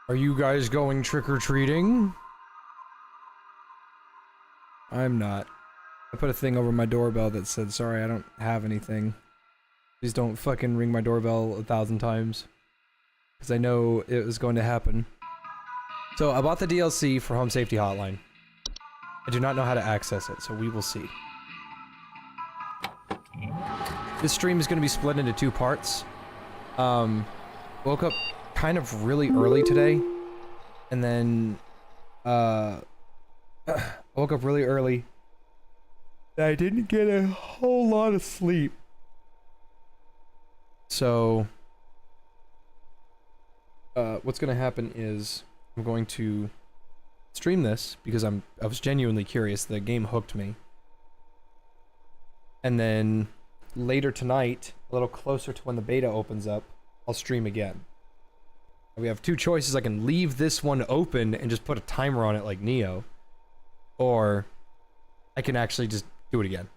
Are you guys going trick-or-treating? I'm not. I put a thing over my doorbell that said, sorry, I don't have anything. Please don't fucking ring my doorbell 1,000 times. Because I know it was going to happen. So, I bought the DLC for Home Safety Hotline. I do not know how to access it, so we will see. This stream is going to be split into 2 parts. Woke up kind of really early today. And then, woke up really early. I didn't get a whole lot of sleep. So, what's gonna happen is I'm going to stream this because I was genuinely curious. The game hooked me. And then later tonight, a little closer to when the beta opens up, I'll stream again. We have 2 choices. I can leave this one open and just put a timer on it like Neo. Or I can actually just do it again.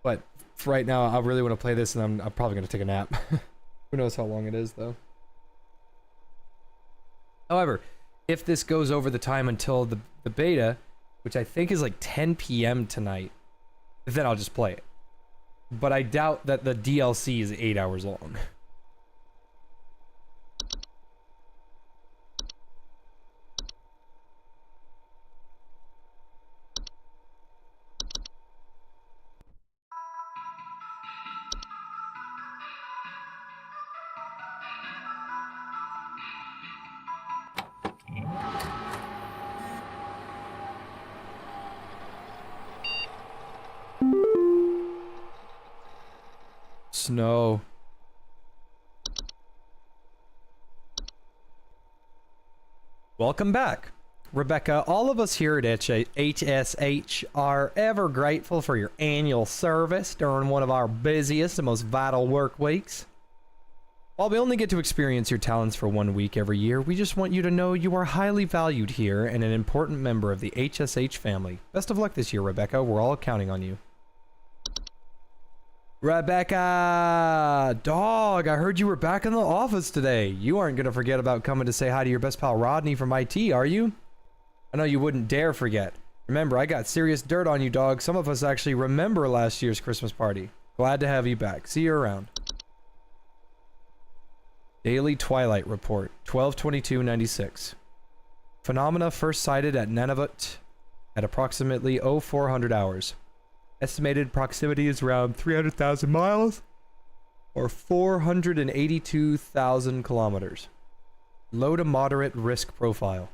But for right now, I really want to play this, and I'm probably going to take a nap. Who knows how long it is, though. However, if this goes over the time until the beta, which I think is like 10 p.m. tonight, then I'll just play it. But I doubt that the DLC is 8 hours long. Snow. Welcome back. Rebecca, all of us here at HSH are ever grateful for your annual service during one of our busiest and most vital work weeks. While we only get to experience your talents for 1 week every year, we just want you to know you are highly valued here and an important member of the HSH family. Best of luck this year, Rebecca. We're all counting on you. Rebecca! Dog, I heard you were back in the office today. You aren't gonna forget about coming to say hi to your best pal Rodney from IT, are you? I know you wouldn't dare forget. Remember, I got serious dirt on you, dog. Some of us actually remember last year's Christmas party. Glad to have you back. See you around. Daily Twilight Report, 12/22/96. Phenomena first sighted at Nunavut at approximately 0400 hours. Estimated proximity is around 300,000 miles, or 482,000 kilometers. Low to moderate risk profile.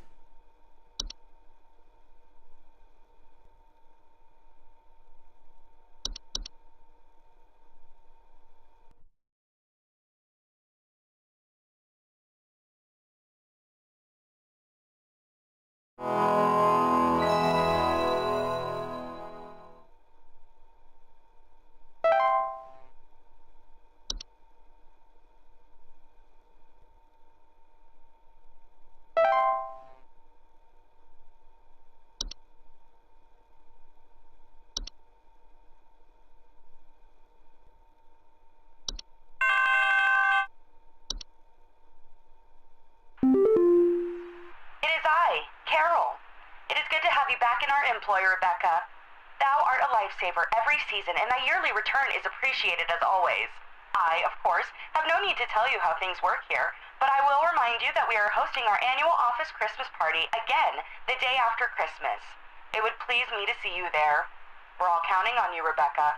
Employer Rebecca. Thou art a lifesaver every season, and thy yearly return is appreciated as always. I, of course, have no need to tell you how things work here, but I will remind you that we are hosting our annual office Christmas party again the day after Christmas. It would please me to see you there. We're all counting on you, Rebecca.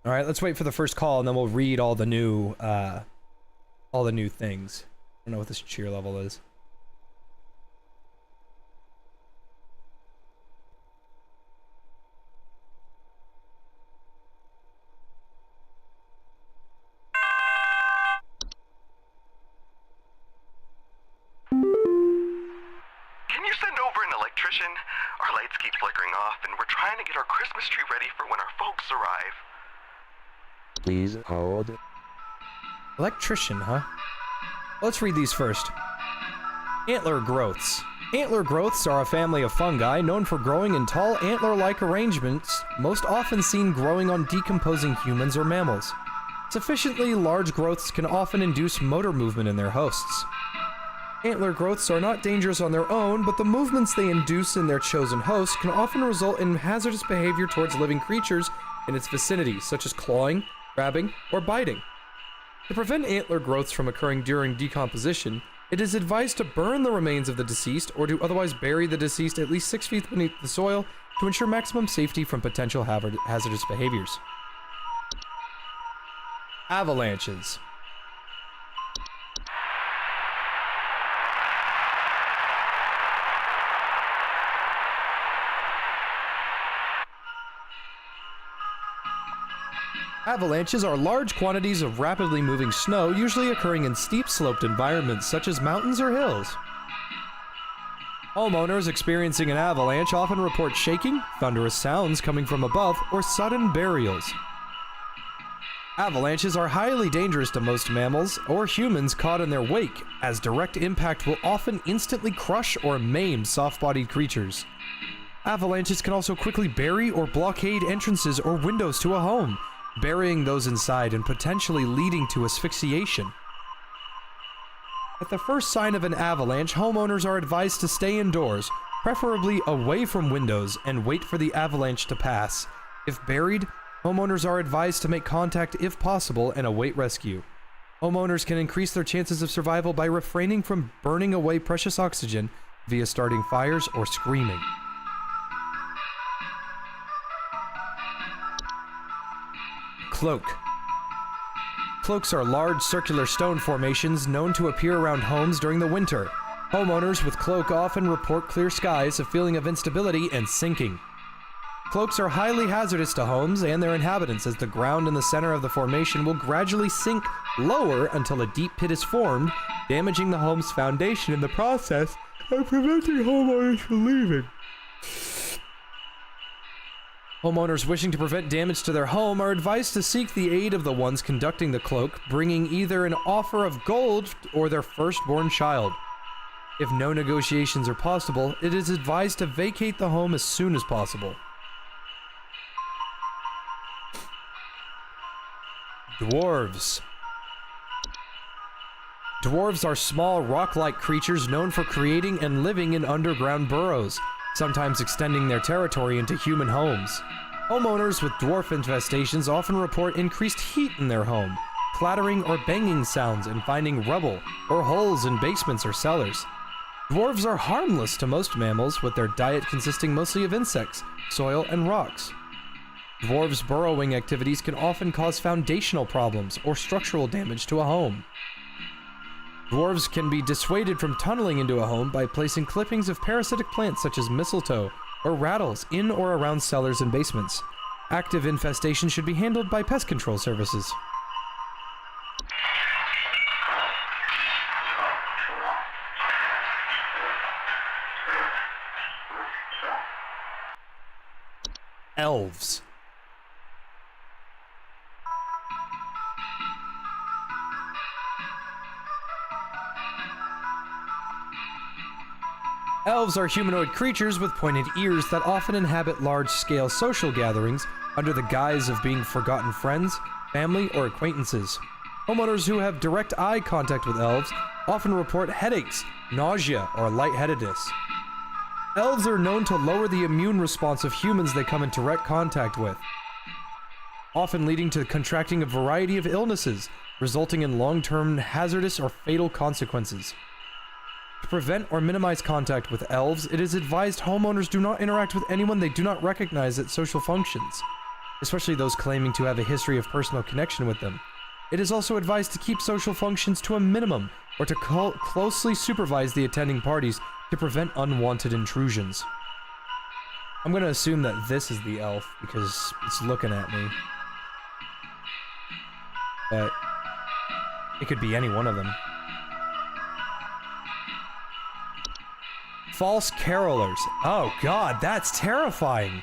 Alright, let's wait for the first call, and then we'll read all the new things. I don't know what this cheer level is. Our lights keep flickering off, and we're trying to get our Christmas tree ready for when our folks arrive. Please hold. Electrician, huh? Let's read these first. Antler growths. Antler growths are a family of fungi known for growing in tall antler-like arrangements, most often seen growing on decomposing humans or mammals. Sufficiently large growths can often induce motor movement in their hosts. Antler growths are not dangerous on their own, but the movements they induce in their chosen host can often result in hazardous behavior towards living creatures in its vicinity, such as clawing, grabbing, or biting. To prevent antler growths from occurring during decomposition, it is advised to burn the remains of the deceased or to otherwise bury the deceased at least 6 feet beneath the soil to ensure maximum safety from potential hazardous behaviors. Avalanches. Avalanches are large quantities of rapidly moving snow, usually occurring in steep-sloped environments such as mountains or hills. Homeowners experiencing an avalanche often report shaking, thunderous sounds coming from above, or sudden burials. Avalanches are highly dangerous to most mammals or humans caught in their wake, as direct impact will often instantly crush or maim soft-bodied creatures. Avalanches can also quickly bury or blockade entrances or windows to a home, burying those inside and potentially leading to asphyxiation. At the first sign of an avalanche, homeowners are advised to stay indoors, preferably away from windows, and wait for the avalanche to pass. If buried, homeowners are advised to make contact if possible and await rescue. Homeowners can increase their chances of survival by refraining from burning away precious oxygen via starting fires or screaming. Cloak. Cloaks are large circular stone formations known to appear around homes during the winter. Homeowners with cloak often report clear skies, a feeling of instability, and sinking. Cloaks are highly hazardous to homes and their inhabitants, as the ground in the center of the formation will gradually sink lower until a deep pit is formed, damaging the home's foundation in the process and preventing homeowners from leaving. Homeowners wishing to prevent damage to their home are advised to seek the aid of the ones conducting the cloak, bringing either an offer of gold or their firstborn child. If no negotiations are possible, it is advised to vacate the home as soon as possible. Dwarves. Dwarves are small rock-like creatures known for creating and living in underground burrows, sometimes extending their territory into human homes. Homeowners with dwarf infestations often report increased heat in their home, clattering or banging sounds, and finding rubble or holes in basements or cellars. Dwarves are harmless to most mammals, with their diet consisting mostly of insects, soil, and rocks. Dwarves' burrowing activities can often cause foundational problems or structural damage to a home. Dwarves can be dissuaded from tunneling into a home by placing clippings of parasitic plants such as mistletoe or rattles in or around cellars and basements. Active infestation should be handled by pest control services. Elves. Elves are humanoid creatures with pointed ears that often inhabit large-scale social gatherings under the guise of being forgotten friends, family, or acquaintances. Homeowners who have direct eye contact with elves often report headaches, nausea, or lightheadedness. Elves are known to lower the immune response of humans they come in direct contact with, often leading to contracting a variety of illnesses, resulting in long-term hazardous or fatal consequences. To prevent or minimize contact with elves, it is advised homeowners do not interact with anyone they do not recognize at social functions, especially those claiming to have a history of personal connection with them. It is also advised to keep social functions to a minimum, or to closely supervise the attending parties to prevent unwanted intrusions. I'm going to assume that this is the elf because it's looking at me. But it could be any one of them. False carolers. Oh god, that's terrifying.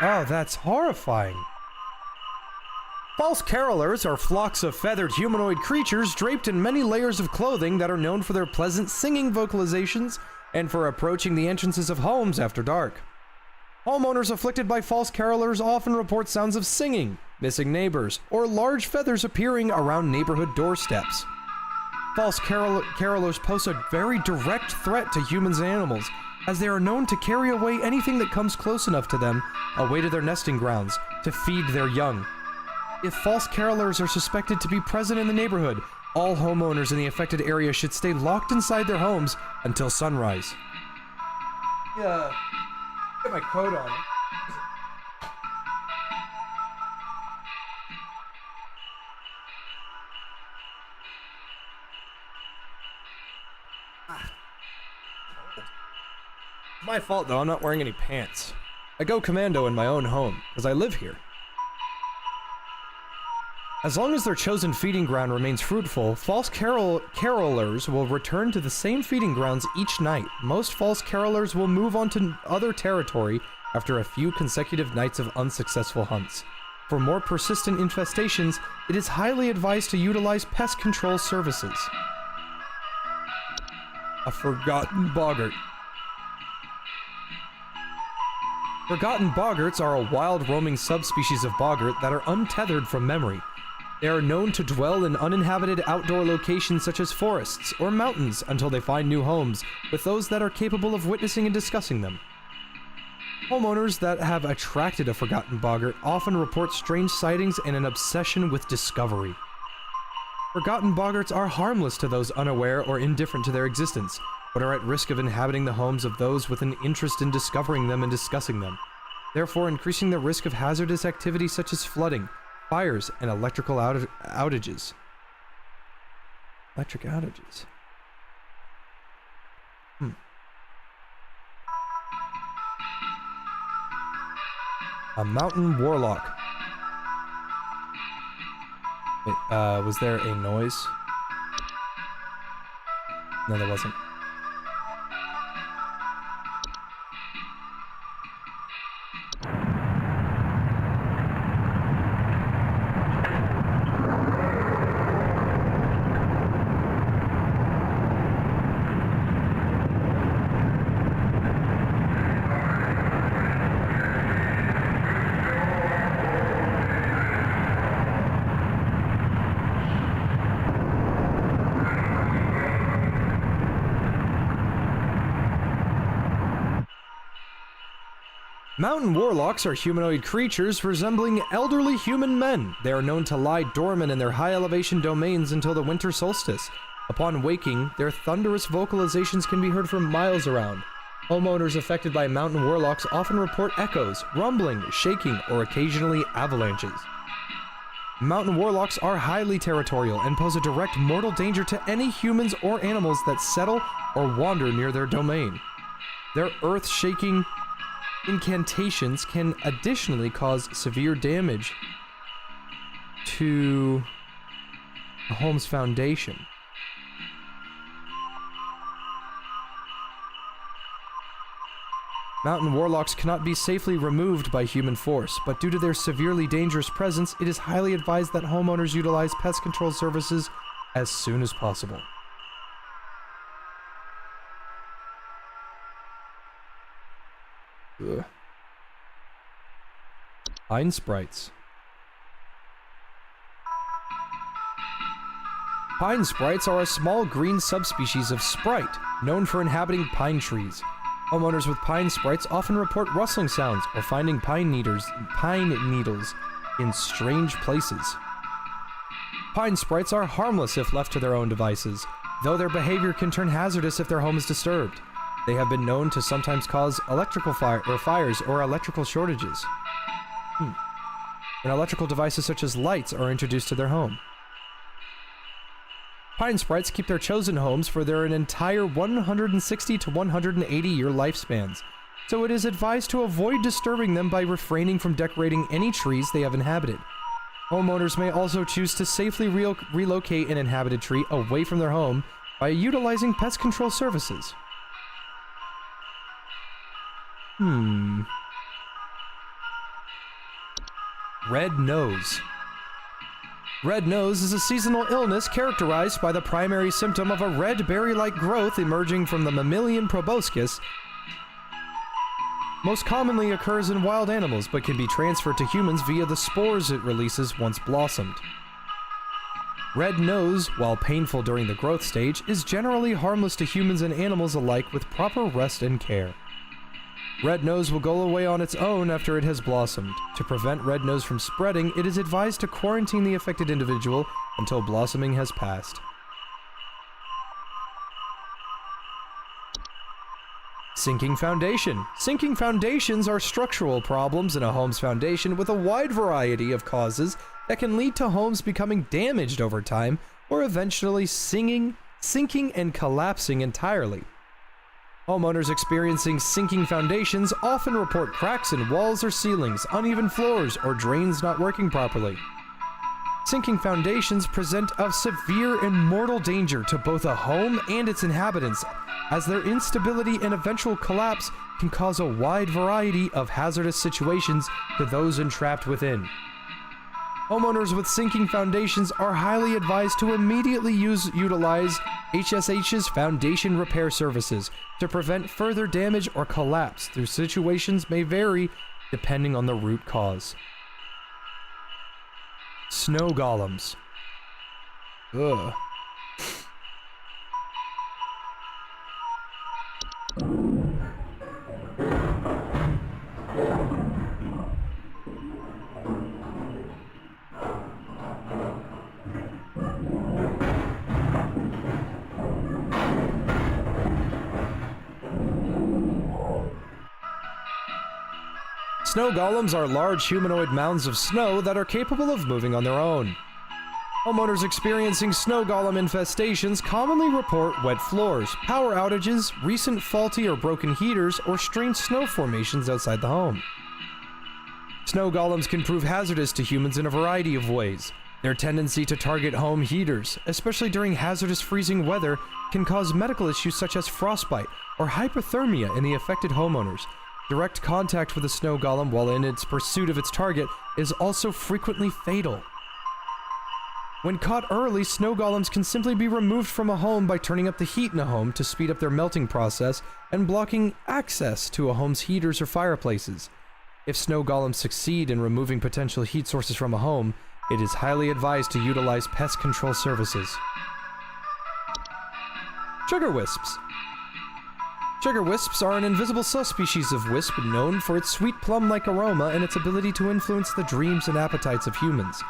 Oh, that's horrifying. False carolers are flocks of feathered humanoid creatures draped in many layers of clothing that are known for their pleasant singing vocalizations and for approaching the entrances of homes after dark. Homeowners afflicted by false carolers often report sounds of singing, missing neighbors, or large feathers appearing around neighborhood doorsteps. False carolers pose a very direct threat to humans and animals, as they are known to carry away anything that comes close enough to them, away to their nesting grounds, to feed their young. If false carolers are suspected to be present in the neighborhood, all homeowners in the affected area should stay locked inside their homes until sunrise. Yeah, get my coat on. My fault though, I'm not wearing any pants. I go commando in my own home, because I live here. As long as their chosen feeding ground remains fruitful, false carolers will return to the same feeding grounds each night. Most false carolers will move on to other territory after a few consecutive nights of unsuccessful hunts. For more persistent infestations, it is highly advised to utilize pest control services. A forgotten boggart. Forgotten boggarts are a wild roaming subspecies of boggart that are untethered from memory. They are known to dwell in uninhabited outdoor locations such as forests or mountains until they find new homes with those that are capable of witnessing and discussing them. Homeowners that have attracted a forgotten boggart often report strange sightings and an obsession with discovery. Forgotten boggarts are harmless to those unaware or indifferent to their existence, but are at risk of inhabiting the homes of those with an interest in discovering them and discussing them, therefore increasing the risk of hazardous activities such as flooding, fires, and electrical outages. Electric outages. A mountain warlock. Wait, was there a noise? No, there wasn't. Mountain warlocks are humanoid creatures resembling elderly human men. They are known to lie dormant in their high elevation domains until the winter solstice. Upon waking, their thunderous vocalizations can be heard from miles around. Homeowners affected by mountain warlocks often report echoes, rumbling, shaking, or occasionally avalanches. Mountain warlocks are highly territorial and pose a direct mortal danger to any humans or animals that settle or wander near their domain. Their earth-shaking incantations can additionally cause severe damage to a home's foundation. Mountain warlocks cannot be safely removed by human force, but due to their severely dangerous presence, it is highly advised that homeowners utilize pest control services as soon as possible. Ugh. Pine sprites. Pine sprites are a small green subspecies of sprite, known for inhabiting pine trees. Homeowners with pine sprites often report rustling sounds or finding pine needles in strange places. Pine sprites are harmless if left to their own devices, though their behavior can turn hazardous if their home is disturbed. They have been known to sometimes cause electrical fires or electrical shortages. When electrical devices such as lights are introduced to their home. Pine sprites keep their chosen homes for their entire 160 to 180 year lifespans, so it is advised to avoid disturbing them by refraining from decorating any trees they have inhabited. Homeowners may also choose to safely relocate an inhabited tree away from their home by utilizing pest control services. red nose. Red nose is a seasonal illness characterized by the primary symptom of a red berry-like growth emerging from the mammalian proboscis. Most commonly occurs in wild animals, but can be transferred to humans via the spores it releases once blossomed. Red nose, while painful during the growth stage, is generally harmless to humans and animals alike with proper rest and care. Red nose will go away on its own after it has blossomed. To prevent red nose from spreading, it is advised to quarantine the affected individual until blossoming has passed. Sinking foundation. Sinking foundations are structural problems in a home's foundation with a wide variety of causes that can lead to homes becoming damaged over time or eventually sinking and collapsing entirely. Homeowners experiencing sinking foundations often report cracks in walls or ceilings, uneven floors, or drains not working properly. Sinking foundations present a severe and mortal danger to both a home and its inhabitants, as their instability and eventual collapse can cause a wide variety of hazardous situations to those entrapped within. Homeowners with sinking foundations are highly advised to immediately utilize HSH's foundation repair services to prevent further damage or collapse, though situations may vary depending on the root cause. Snow golems. Ugh. Snow golems are large humanoid mounds of snow that are capable of moving on their own. Homeowners experiencing snow golem infestations commonly report wet floors, power outages, recent faulty or broken heaters, or strange snow formations outside the home. Snow golems can prove hazardous to humans in a variety of ways. Their tendency to target home heaters, especially during hazardous freezing weather, can cause medical issues such as frostbite or hypothermia in the affected homeowners. Direct contact with a snow golem while in its pursuit of its target is also frequently fatal. When caught early, snow golems can simply be removed from a home by turning up the heat in a home to speed up their melting process and blocking access to a home's heaters or fireplaces. If snow golems succeed in removing potential heat sources from a home, it is highly advised to utilize pest control services. Sugar wisps. Sugar wisps are an invisible subspecies of wisp known for its sweet plum-like aroma and its ability to influence the dreams and appetites of humans.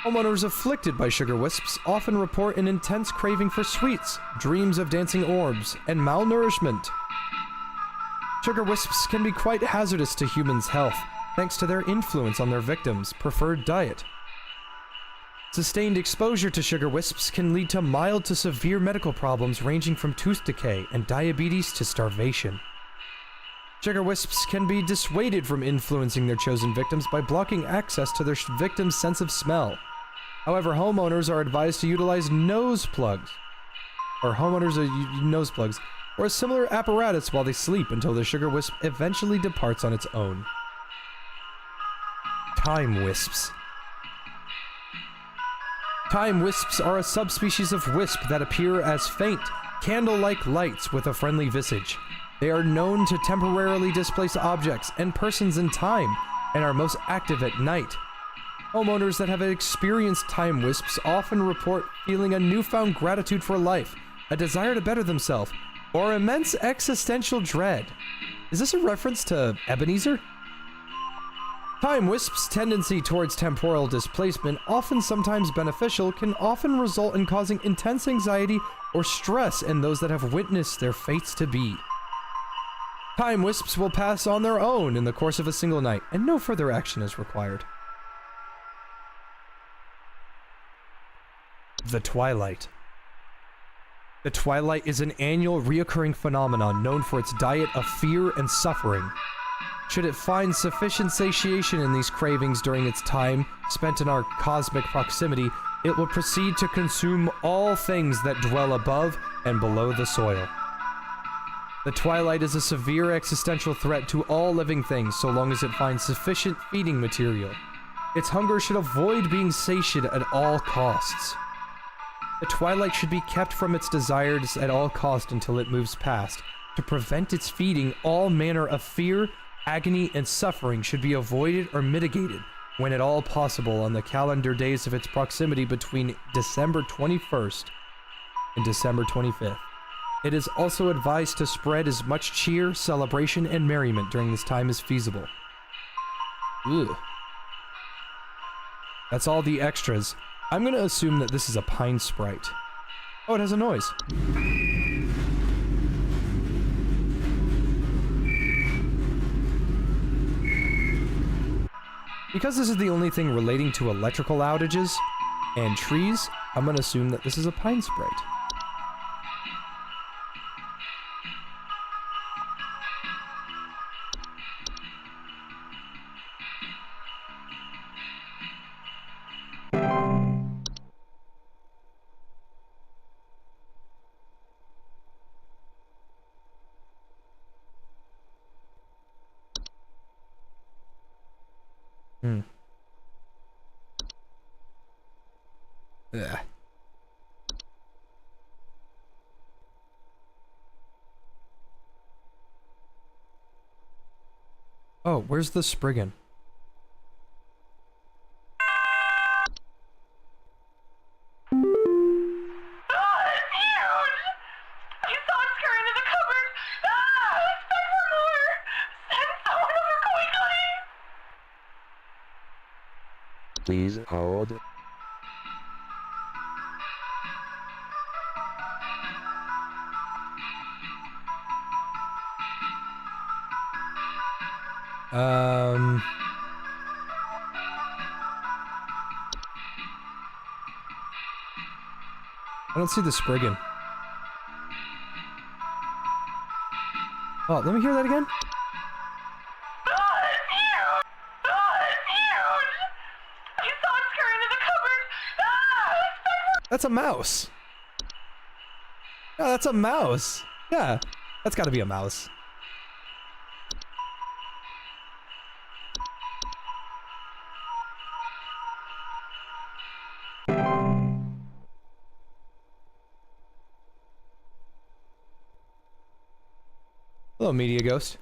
Homeowners afflicted by sugar wisps often report an intense craving for sweets, dreams of dancing orbs, and malnourishment. Sugar wisps can be quite hazardous to humans' health, thanks to their influence on their victims' preferred diet. Sustained exposure to sugar wisps can lead to mild to severe medical problems ranging from tooth decay and diabetes to starvation. Sugar wisps can be dissuaded from influencing their chosen victims by blocking access to their victim's sense of smell. However, homeowners are advised to utilize nose plugs, or a similar apparatus while they sleep until the sugar wisp eventually departs on its own. Time wisps. Time wisps are a subspecies of wisp that appear as faint, candle-like lights with a friendly visage. They are known to temporarily displace objects and persons in time, and are most active at night. Homeowners that have experienced time wisps often report feeling a newfound gratitude for life, a desire to better themselves, or immense existential dread. Is this a reference to Ebenezer? Time wisps' tendency towards temporal displacement, often sometimes beneficial, can often result in causing intense anxiety or stress in those that have witnessed their fates to be. Time wisps will pass on their own in the course of a single night, and no further action is required. The Twilight. The Twilight is an annual reoccurring phenomenon known for its diet of fear and suffering. Should it find sufficient satiation in these cravings during its time spent in our cosmic proximity, it will proceed to consume all things that dwell above and below the soil. The Twilight is a severe existential threat to all living things so long as it finds sufficient feeding material. Its hunger should avoid being satiated at all costs. The twilight should be kept from its desires at all costs until it moves past. To prevent its feeding, all manner of fear, agony, and suffering should be avoided or mitigated when at all possible on the calendar days of its proximity between December 21st and December 25th. It is also advised to spread as much cheer, celebration, and merriment during this time as feasible. Ugh. That's all the extras. I'm gonna assume that this is a pine sprite. Oh, it has a noise. Because this is the only thing relating to electrical outages and trees, I'm gonna assume that this is a pine sprite. Ugh. Oh, where's the Spriggan? Please hold. I don't see the Spriggan. Oh, let me hear that again. That's a mouse. Yeah, that's a mouse. Yeah, that's gotta be a mouse. Hello, Media Ghost.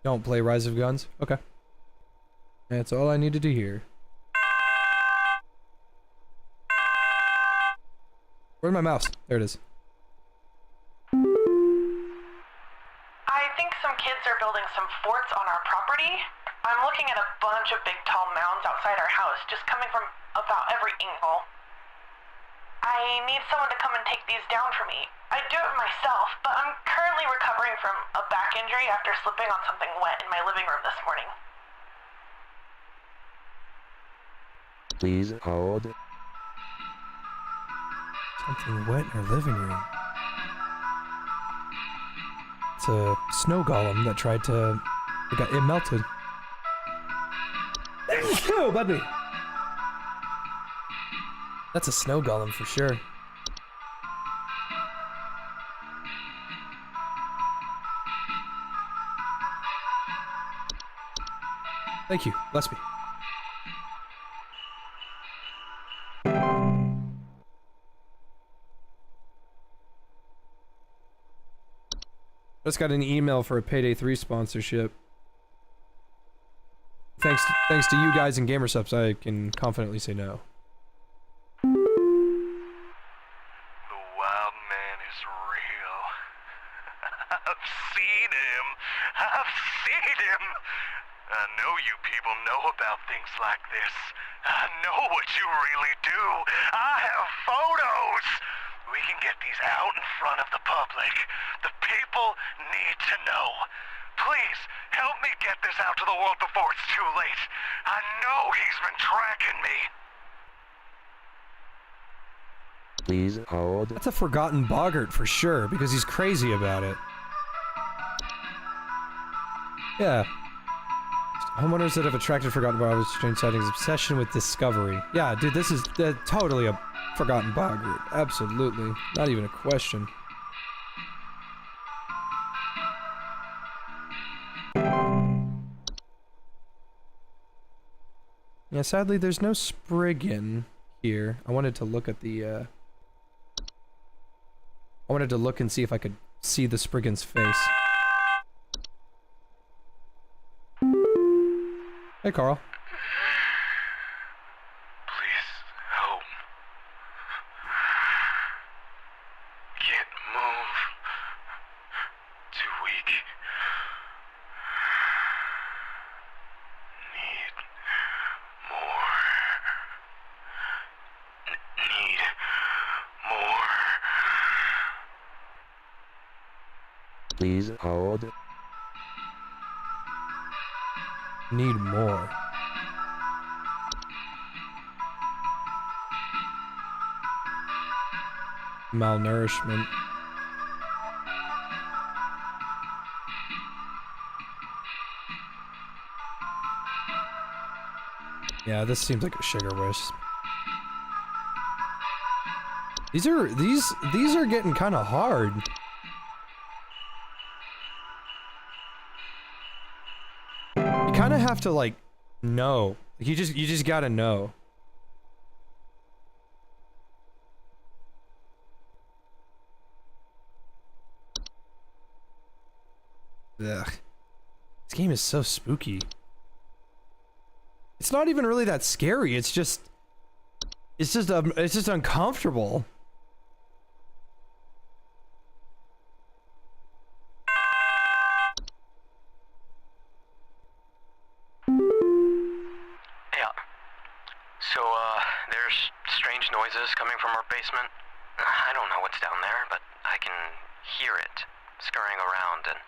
Don't play Rise of Guns? Okay. That's all I needed to hear. Where's my mouse? There it is. I think some kids are building some forts on our property. I'm looking at a bunch of big tall mounds outside our house, just coming from about every angle. I need someone to come and take these down for me. I'd do it myself, but I'm currently recovering from a back injury after slipping on something wet in my living room this morning. Please hold. Something wet in her living room. It's a snow golem that tried to... It melted. Oh, buddy! That's a snow golem for sure. Thank you. Bless me. Just got an email for a Payday 3 sponsorship. Thanks to you guys and Gamersubs, I can confidently say no. The wild man is real. I've seen him. I've seen him. I know you people know about things like this. I know what you really do. I have photos. We can get these out in front of the public. The people need to know. Please, help me get this out to the world before it's too late. I know he's been tracking me. Please hold. That's a forgotten boggart for sure, because he's crazy about it. Yeah. Homeowners that have attracted forgotten boggarts, strange sightings, obsession with discovery. Yeah, dude, this is totally a forgotten boggart. Absolutely. Not even a question. Yeah, sadly, there's no Spriggan here. I wanted to look at the, I wanted to look and see if I could see the Spriggan's face. Hey, Carl. Please help. Can't move. Too weak. Need more. Need more. Please hold. Need more. Malnourishment. Yeah, this seems like a sugar wish. These are getting kind of hard. You kind of have to like know. You just gotta know. Ugh. This game is so spooky. It's not even really that scary. It's just uncomfortable. Yeah. So, there's strange noises coming from our basement. I don't know what's down there, but I can hear it scurrying around and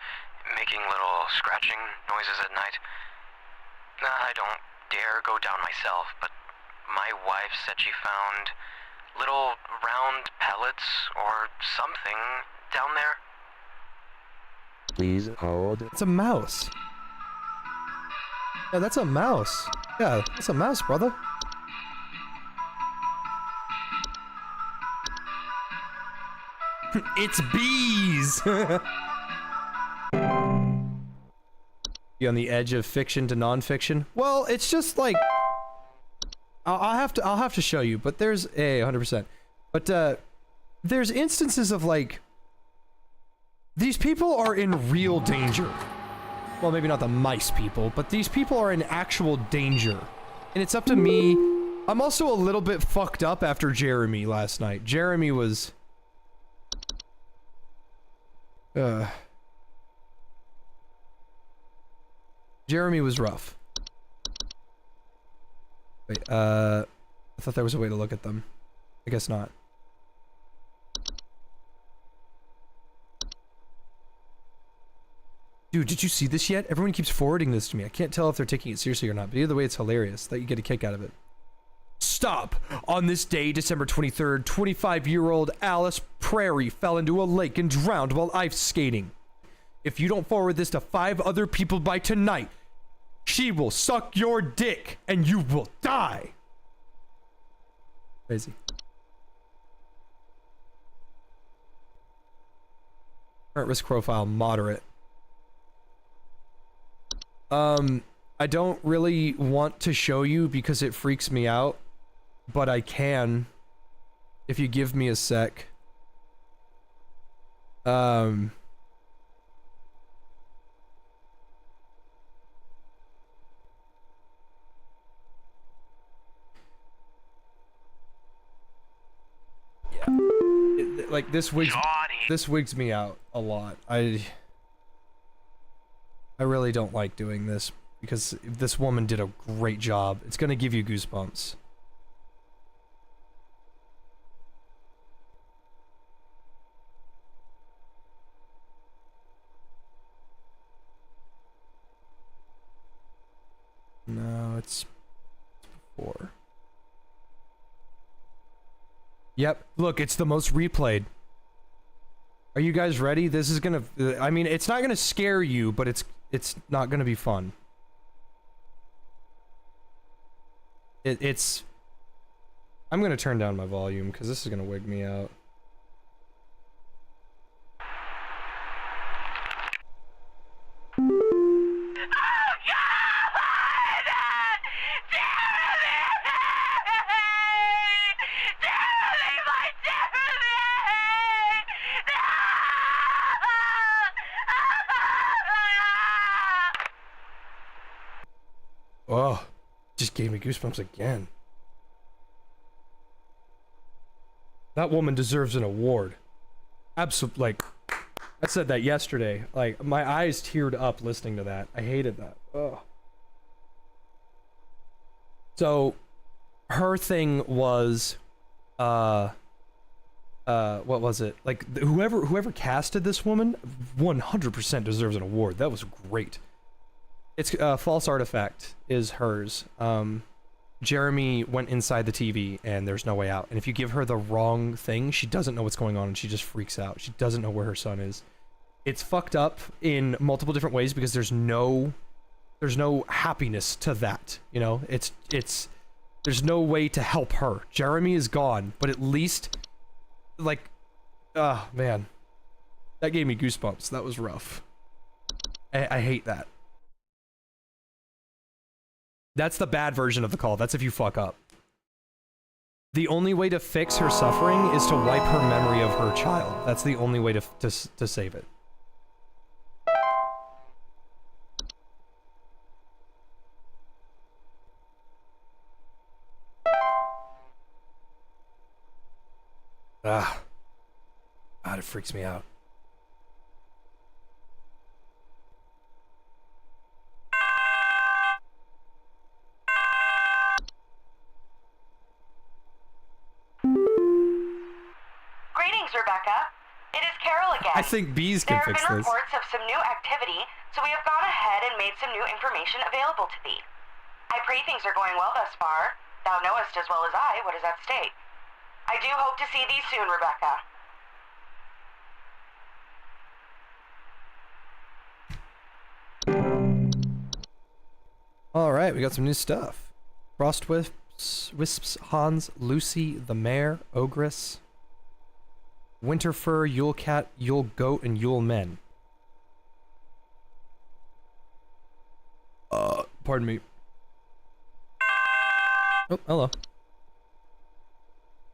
making little scratching noises at night. I don't dare go down myself, but my wife said she found little round pellets or something down there. Please hold. It's a mouse. Yeah, that's a mouse. Yeah, that's a mouse, brother. It's bees. You on the edge of fiction to non-fiction? Well, it's just like I'll have to show you, but there's 100%. But there's instances of like these people are in real danger. Well, maybe not the mice people, but these people are in actual danger. And it's up to me. I'm also a little bit fucked up after Jeremy last night. Jeremy was Jeremy was rough. Wait, I thought there was a way to look at them. I guess not. Dude, did you see this yet? Everyone keeps forwarding this to me. I can't tell if they're taking it seriously or not, but either way, it's hilarious that you get a kick out of it. Stop! On this day, December 23rd, 25-year-old Alice Prairie fell into a lake and drowned while ice skating. If you don't forward this to 5 other people by tonight, she will suck your dick and you will die. Crazy. Current risk profile, moderate. I don't really want to show you because it freaks me out, but I can if you give me a sec. Like this wigs me out a lot. I really don't like doing this because this woman did a great job. It's gonna give you goosebumps. No, it's before. Yep, look, it's the most replayed. Are you guys ready? This is gonna, I mean, it's not gonna scare you, but it's not gonna be fun. It's... I'm gonna turn down my volume, because this is gonna wig me out. Oh, God! Damn it! Oh, just gave me goosebumps again. That woman deserves an award. Absolutely. Like, I said that yesterday. Like, my eyes teared up listening to that. I hated that. Ugh. So, her thing was, what was it? Like, whoever casted this woman 100% deserves an award. That was great. It's False Artifact is hers. Jeremy went inside the TV and there's no way out. And if you give her the wrong thing, she doesn't know what's going on and she just freaks out. She doesn't know where her son is. It's fucked up in multiple different ways because there's no happiness to that. You know, there's no way to help her. Jeremy is gone, but at least, like, man, that gave me goosebumps. That was rough. I hate that. That's the bad version of the call. That's if you fuck up. The only way to fix her suffering is to wipe her memory of her child. That's the only way to save it. God, it freaks me out. Greetings, Rebecca. It is Carol again. I think bees can fix this. There have been reports of some new activity, so we have gone ahead and made some new information available to thee. I pray things are going well thus far. Thou knowest as well as I what is at stake. I do hope to see thee soon, Rebecca. Alright, we got some new stuff. Frost Wisps, Hans, Lucy, the Mare, Ogress, Winterfur, Yule Cat, Yule Goat, and Yule Men. Pardon me. Oh, hello.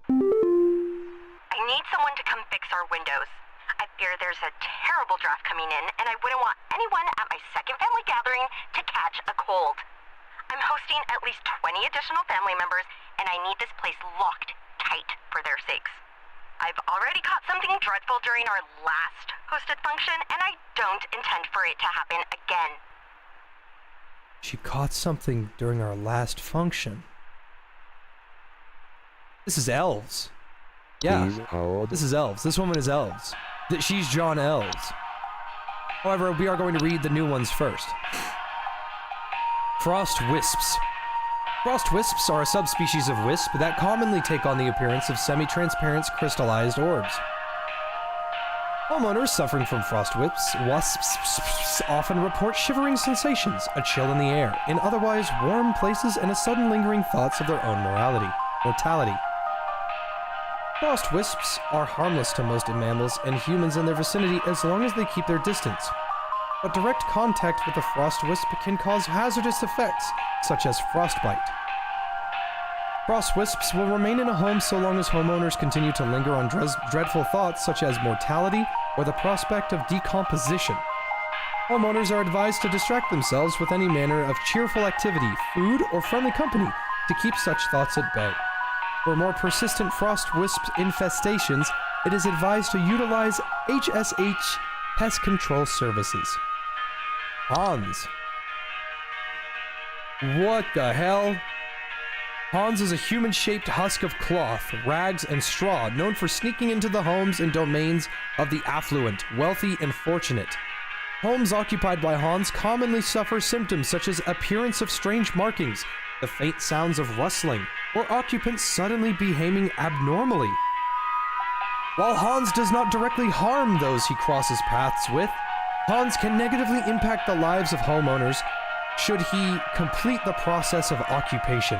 I need someone to come fix our windows. I fear there's a terrible draft coming in, and I wouldn't want anyone at my second family gathering to catch a cold. I'm hosting at least 20 additional family members, and I need this place locked tight for their sakes. I've already caught something dreadful during our last hosted function, and I don't intend for it to happen again. She caught something during our last function. This is elves. Yeah, Please hold. this is elves. This woman is elves. She's John Elves. However, we are going to read the new ones first. Frost Wisps. Frost Wisps are a subspecies of wisp that commonly take on the appearance of semi-transparent crystallized orbs. Homeowners suffering from frost wasps often report shivering sensations, a chill in the air, in otherwise warm places, and a sudden lingering thoughts of their own mortality. Frost wisps are harmless to most mammals and humans in their vicinity as long as they keep their distance. But direct contact with a frost wisp can cause hazardous effects, such as frostbite. Frost wisps will remain in a home so long as homeowners continue to linger on dreadful thoughts such as mortality or the prospect of decomposition. Homeowners are advised to distract themselves with any manner of cheerful activity, food, or friendly company to keep such thoughts at bay. For more persistent frost wisp infestations, it is advised to utilize HSH Pest Control Services. Hans. What the hell? Hans is a human-shaped husk of cloth, rags, and straw known for sneaking into the homes and domains of the affluent, wealthy, and fortunate. Homes occupied by Hans commonly suffer symptoms such as appearance of strange markings, the faint sounds of rustling, or occupants suddenly behaving abnormally. While Hans does not directly harm those he crosses paths with, Hans can negatively impact the lives of homeowners should he complete the process of occupation.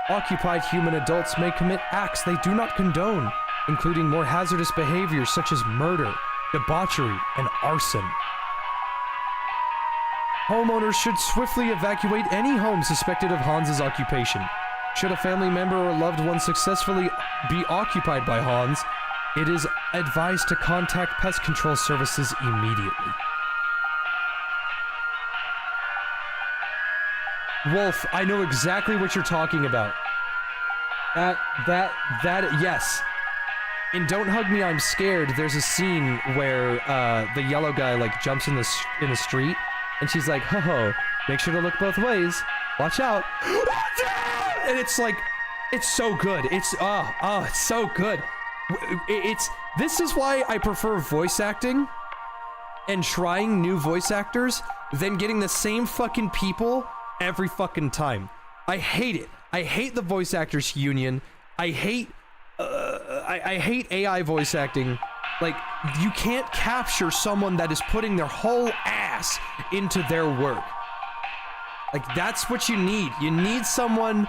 Occupied human adults may commit acts they do not condone, including more hazardous behaviors such as murder, debauchery, and arson. Homeowners should swiftly evacuate any home suspected of Hans's occupation. Should a family member or loved one successfully be occupied by Hans, it is advised to contact Pest Control Services immediately. Wolf, I know exactly what you're talking about. Yes. In Don't Hug Me, I'm Scared, there's a scene where the yellow guy like jumps in the street, and she's like, ho ho, make sure to look both ways. Watch out. Watch out! And it's like, it's so good. It's so good. This is why I prefer voice acting and trying new voice actors than getting the same fucking people every fucking time. I hate it. I hate the voice actors union. I hate AI voice acting. Like, you can't capture someone that is putting their whole ass into their work. Like, that's what you need. You need someone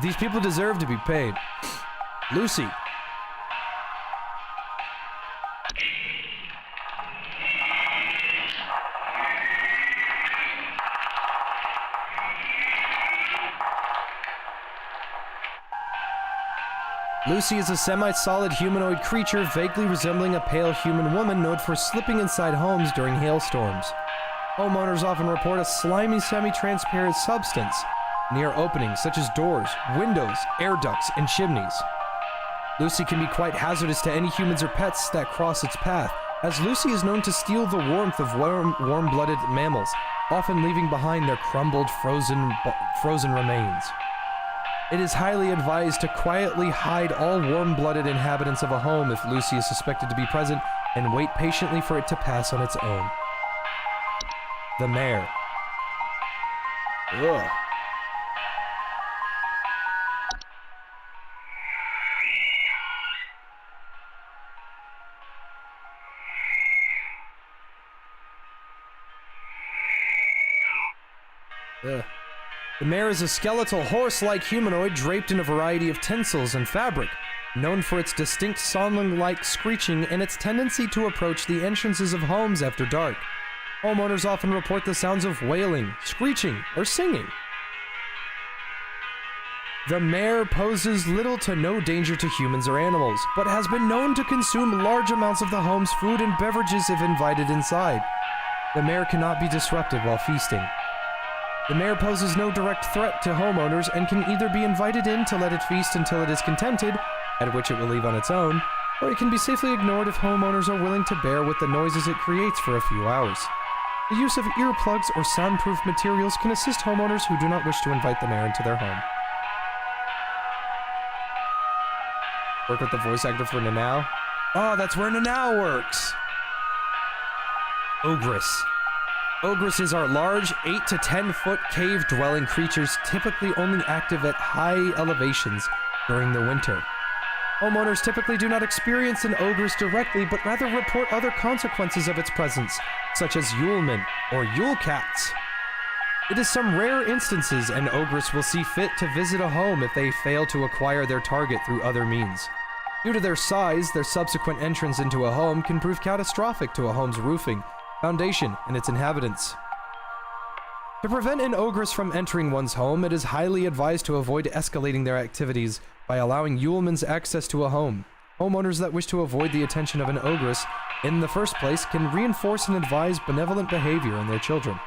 These people deserve to be paid. Lucy. Lucy is a semi-solid humanoid creature vaguely resembling a pale human woman known for slipping inside homes during hailstorms. Homeowners often report a slimy semi-transparent substance near openings such as doors, windows, air ducts, and chimneys. Lucy can be quite hazardous to any humans or pets that cross its path, as Lucy is known to steal the warmth of warm-blooded mammals, often leaving behind their crumbled, frozen remains. It is highly advised to quietly hide all warm-blooded inhabitants of a home if Lucy is suspected to be present, and wait patiently for it to pass on its own. The Mare. Ugh. Ugh. The Mare is a skeletal horse-like humanoid draped in a variety of tinsels and fabric, known for its distinct song-like screeching and its tendency to approach the entrances of homes after dark. Homeowners often report the sounds of wailing, screeching, or singing. The Mare poses little to no danger to humans or animals, but has been known to consume large amounts of the home's food and beverages if invited inside. The Mare cannot be disrupted while feasting. The Mare poses no direct threat to homeowners and can either be invited in to let it feast until it is contented, at which it will leave on its own, or it can be safely ignored if homeowners are willing to bear with the noises it creates for a few hours. The use of earplugs or soundproof materials can assist homeowners who do not wish to invite the Mare into their home. Work with the voice actor for Nanau? Oh, that's where Nanau works! Ogress. Ogresses are large, 8 to 10 foot cave-dwelling creatures typically only active at high elevations during the winter. Homeowners typically do not experience an ogress directly, but rather report other consequences of its presence, such as Yulemen or Yule cats. It is some rare instances an ogress will see fit to visit a home if they fail to acquire their target through other means. Due to their size, their subsequent entrance into a home can prove catastrophic to a home's roofing, foundation, and its inhabitants. To prevent an ogress from entering one's home, it is highly advised to avoid escalating their activities by allowing Yulemen's access to a home. Homeowners that wish to avoid the attention of an ogress in the first place can reinforce and advise benevolent behavior in their children.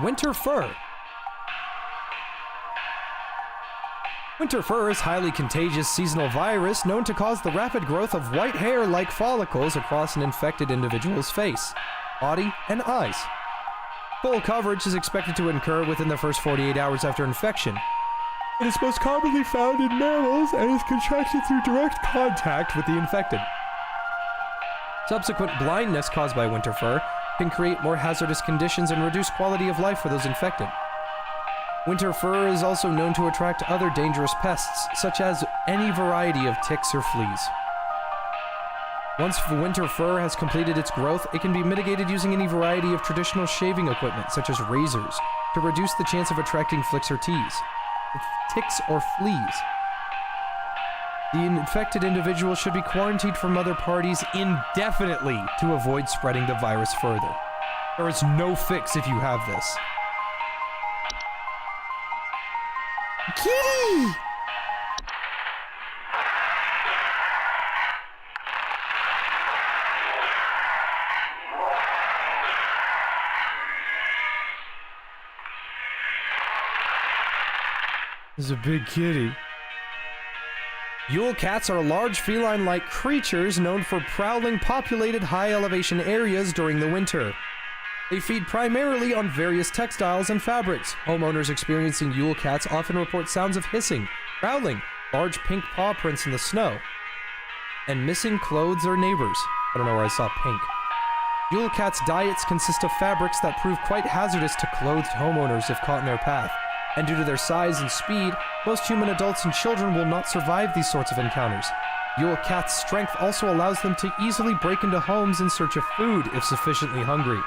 Winter Fur. Winter fur is a highly contagious seasonal virus known to cause the rapid growth of white hair-like follicles across an infected individual's face, body, and eyes. Full coverage is expected to occur within the first 48 hours after infection. It is most commonly found in mammals and is contracted through direct contact with the infected. Subsequent blindness caused by winter fur can create more hazardous conditions and reduce quality of life for those infected. Winter fur is also known to attract other dangerous pests, such as any variety of ticks or fleas. Once winter fur has completed its growth, it can be mitigated using any variety of traditional shaving equipment, such as razors, to reduce the chance of attracting ticks or fleas. The infected individual should be quarantined from other parties indefinitely to avoid spreading the virus further. There is no fix if you have this. Kitty! This is a big kitty. Yule cats are large feline-like creatures known for prowling populated high-elevation areas during the winter. They feed primarily on various textiles and fabrics. Homeowners experiencing Yule cats often report sounds of hissing, growling, large pink paw prints in the snow, and missing clothes or neighbors. I don't know where I saw pink. Yule cats' diets consist of fabrics that prove quite hazardous to clothed homeowners if caught in their path. And due to their size and speed, most human adults and children will not survive these sorts of encounters. Yule cats' strength also allows them to easily break into homes in search of food if sufficiently hungry,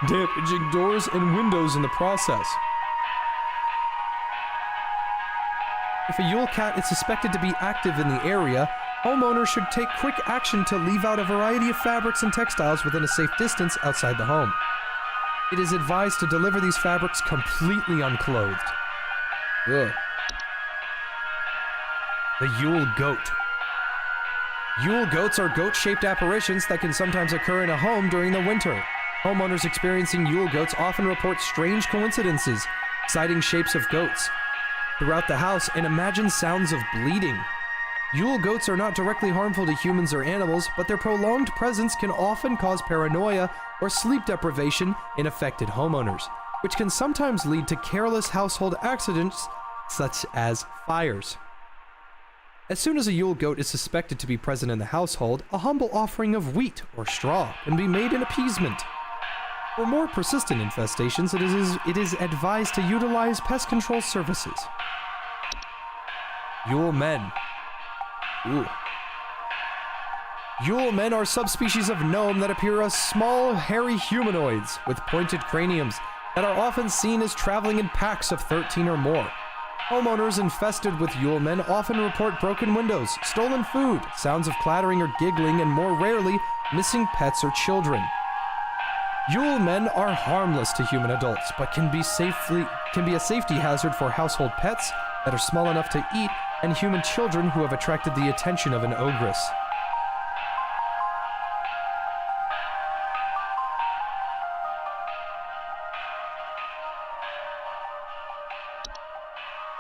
damaging doors and windows in the process. If a Yule cat is suspected to be active in the area, homeowners should take quick action to leave out a variety of fabrics and textiles within a safe distance outside the home. It is advised to deliver these fabrics completely unclothed. Ugh. The Yule Goat. Yule goats are goat-shaped apparitions that can sometimes occur in a home during the winter. Homeowners experiencing Yule goats often report strange coincidences, citing shapes of goats throughout the house and imagine sounds of bleeding. Yule goats are not directly harmful to humans or animals, but their prolonged presence can often cause paranoia or sleep deprivation in affected homeowners, which can sometimes lead to careless household accidents such as fires. As soon as a Yule goat is suspected to be present in the household, a humble offering of wheat or straw can be made in appeasement. For more persistent infestations, it is advised to utilize pest control services. Yule men. Ooh. Yule men are subspecies of gnome that appear as small, hairy humanoids with pointed craniums that are often seen as traveling in packs of 13 or more. Homeowners infested with Yule men often report broken windows, stolen food, sounds of clattering or giggling, and more rarely, missing pets or children. Yule men are harmless to human adults, but can be a safety hazard for household pets that are small enough to eat and human children who have attracted the attention of an ogress.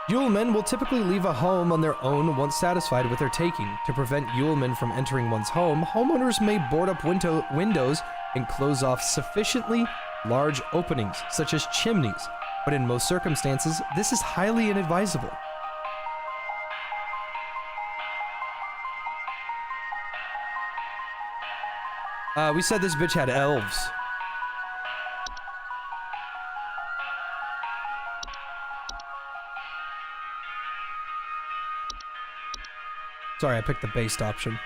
Yule men will typically leave a home on their own once satisfied with their taking. To prevent Yule men from entering one's home, homeowners may board up windows and close off sufficiently large openings, such as chimneys, but in most circumstances, this is highly inadvisable. We said this bitch had elves. Sorry, I picked the based option.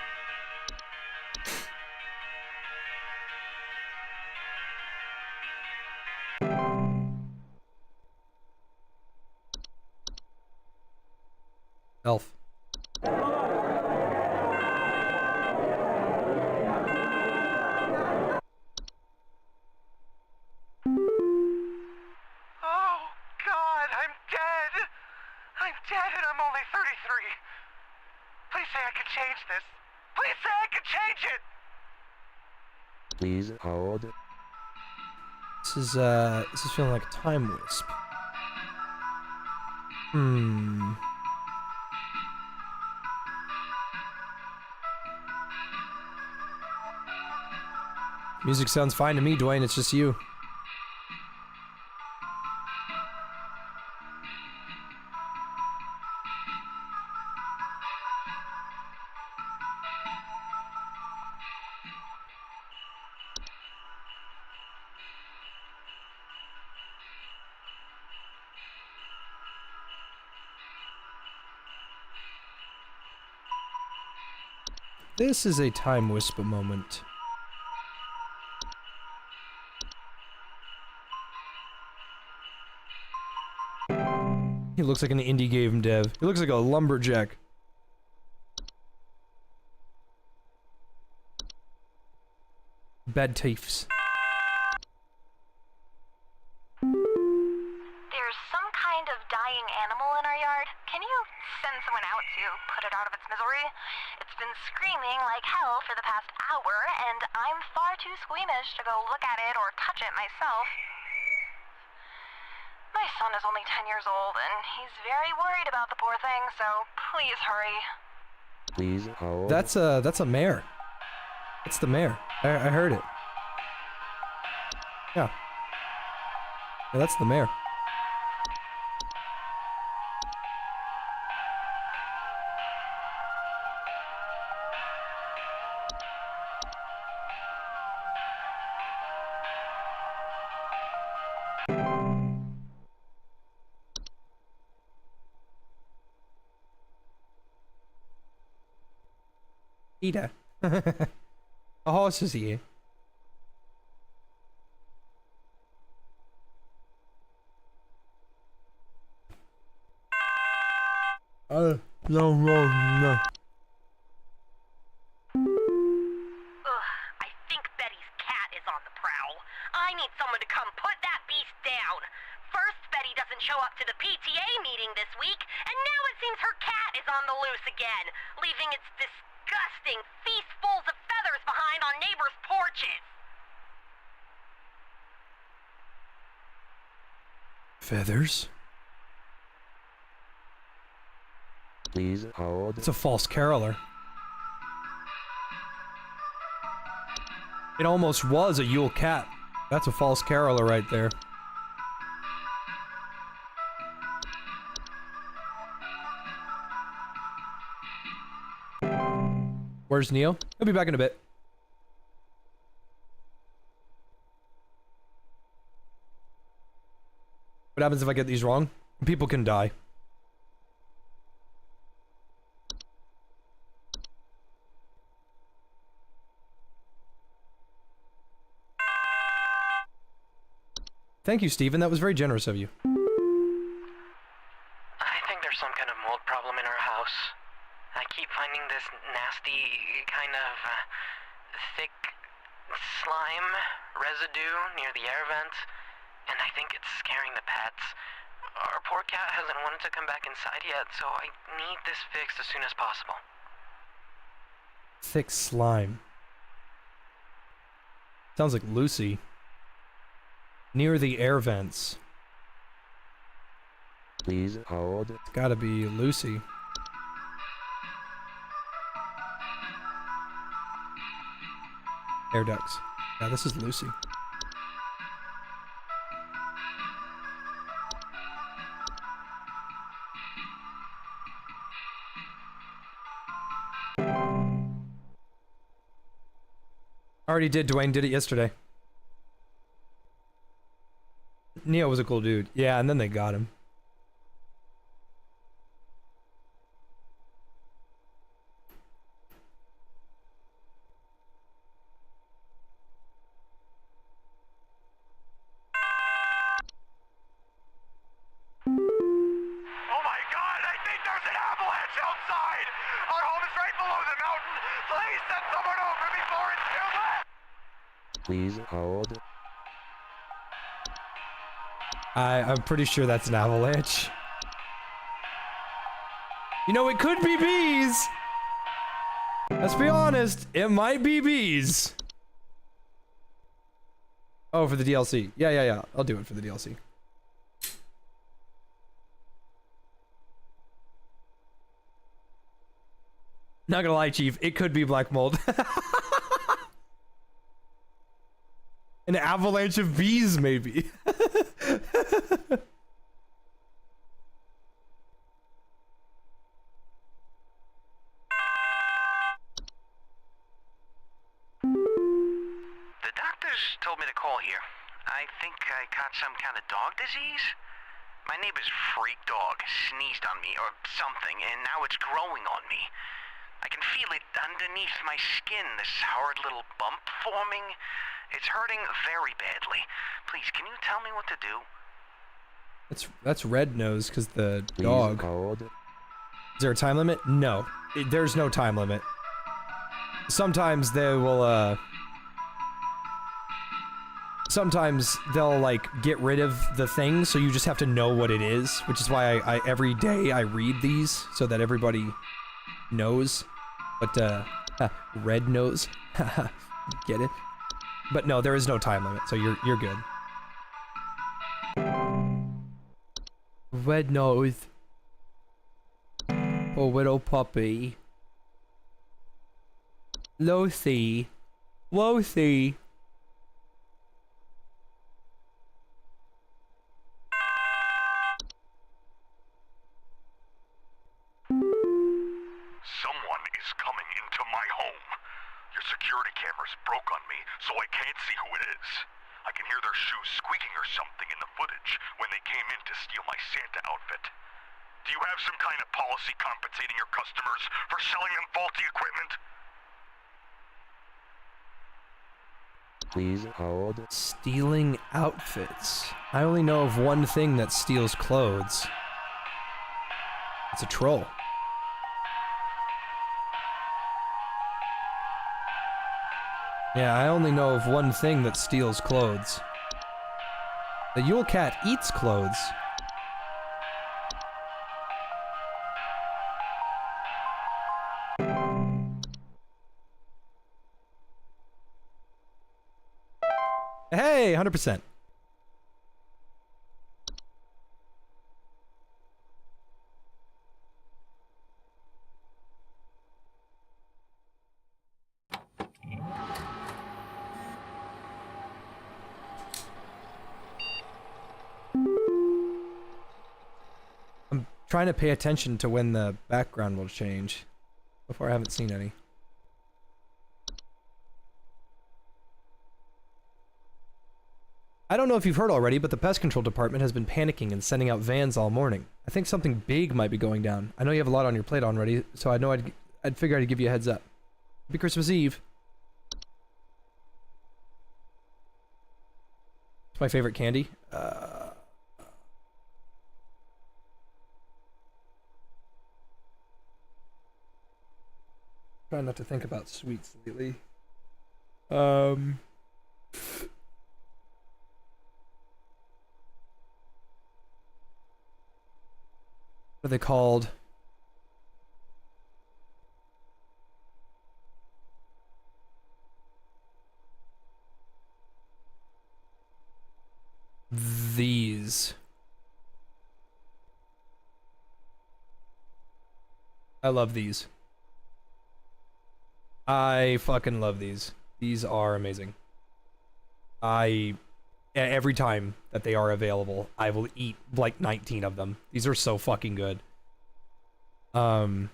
Elf. I'm only 33. Please say I can change this. Please say I can change it! Please hold. This is feeling like a time wisp. Music sounds fine to me, Dwayne. It's just you. This is a time wisp moment. He looks like an indie game dev. He looks like a lumberjack. Bad taifs. There's some kind of dying animal in our yard. Can you send someone out to put it out of its misery? It's been screaming like hell for the past hour, and I'm far too squeamish to go look at it or touch it myself. My son is only 10 years old, and he's very worried about the poor thing, so please hurry. Please hold. That's a mare. It's the mare. I heard it. Yeah. Yeah, that's the mare. Ida. A horse is here. No. Ugh, I think Betty's cat is on the prowl. I need someone to come put that beast down. First, Betty doesn't show up to the PTA meeting this week, and now it seems her cat is on the loose again, leaving its disgusting feastfuls of feathers behind on neighbors' porches. Feathers? Please hold. It's a false caroler. It almost was a Yule cat. That's a false caroler right there. Where's Neo? He'll be back in a bit. What happens if I get these wrong? People can die. Thank you, Steven. That was very generous of you. I think there's some kind of mold problem in our house. I keep finding this nasty, kind of thick slime residue near the air vent, and I think it's scaring the pets. Our poor cat hasn't wanted to come back inside yet, so I need this fixed as soon as possible. Thick slime. Sounds like Lucy. Near the air vents. Please hold. It's gotta be Lucy. Air ducts. Yeah, this is Lucy. Already did. Dwayne did it yesterday. Neo was a cool dude. Yeah, and then they got him. Oh my god, I think there's an avalanche outside! Our home is right below the mountain! Please send someone over before it's too late! Please hold. I'm pretty sure that's an avalanche. You know, it could be bees! Let's be honest, it might be bees. Oh, for the DLC. Yeah. I'll do it for the DLC. Not gonna lie, Chief, it could be black mold. An avalanche of bees, maybe. The doctors told me to call here. I think I caught some kind of dog disease. My neighbor's freak dog sneezed on me or something, and now it's growing on me. I can feel it underneath my skin, this hard little bump forming. It's hurting very badly. Please, can you tell me what to do? That's Red Nose, because the Please dog. hold. Is there a time limit? No. There's no time limit. Sometimes they will, sometimes they'll, like, get rid of the thing, so you just have to know what it is, which is why I every day I read these, so that everybody knows. But, Red Nose. Get it? But no, there is no time limit, so you're good. Red nose. Poor little puppy. Lucy. Lucy. Someone is coming into my home. Your security cameras broke on me, so I can't see who it is. I can hear their shoes squeaking or something in the footage when they came in to steal my Santa outfit. Do you have some kind of policy compensating your customers for selling them faulty equipment? Please hold. Stealing outfits. I only know of one thing that steals clothes. It's a troll. Yeah, I only know of one thing that steals clothes. The Yule Cat eats clothes. Hey, 100%. I'm trying to pay attention to when the background will change. Before I haven't seen any. I don't know if you've heard already, but the pest control department has been panicking and sending out vans all morning. I think something big might be going down. I know you have a lot on your plate already, so I know I'd figure I'd give you a heads up. Happy Christmas Eve. It's my favorite candy. Trying not to think about sweets lately. What are they called? These. I love these. I fucking love these. These are amazing. Every time that they are available, I will eat like 19 of them. These are so fucking good. Where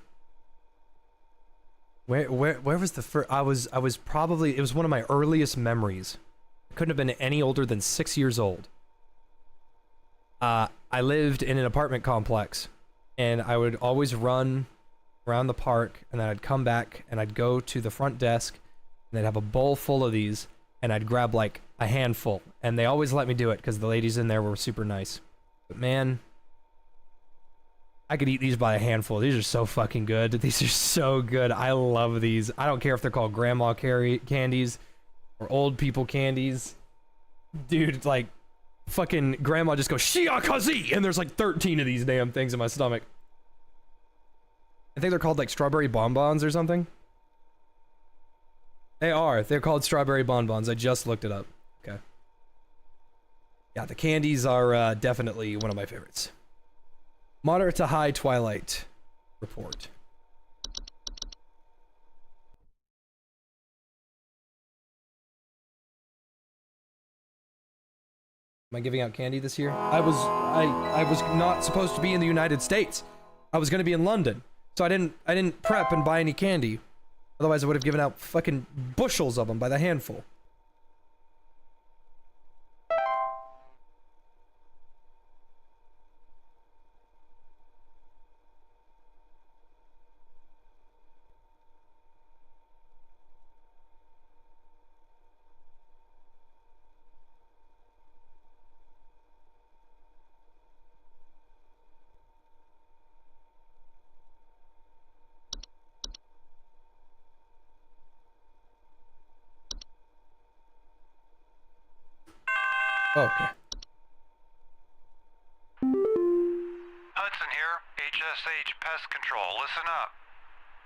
was the first? I was probably, it was one of my earliest memories. I couldn't have been any older than 6 years old. I lived in an apartment complex, and I would always run around the park, and then I'd come back and I'd go to the front desk, and they'd have a bowl full of these, and I'd grab like a handful, and they always let me do it because the ladies in there were super nice. But man, I could eat these by a handful. These are so fucking good. These are so good. I love these. I don't care if they're called grandma candies or old people candies. Dude, like, fucking grandma just goes, Shiakazi! And there's like 13 of these damn things in my stomach. I think they're called like strawberry bonbons or something. They are. They're called strawberry bonbons. I just looked it up. Okay. Yeah, the candies are definitely one of my favorites. Moderate to high Twilight report. Am I giving out candy this year? I was not supposed to be in the United States. I was gonna be in London. So I didn't prep and buy any candy. Otherwise I would have given out fucking bushels of them by the handful. Okay. Hudson here, HSH Pest Control. Listen up.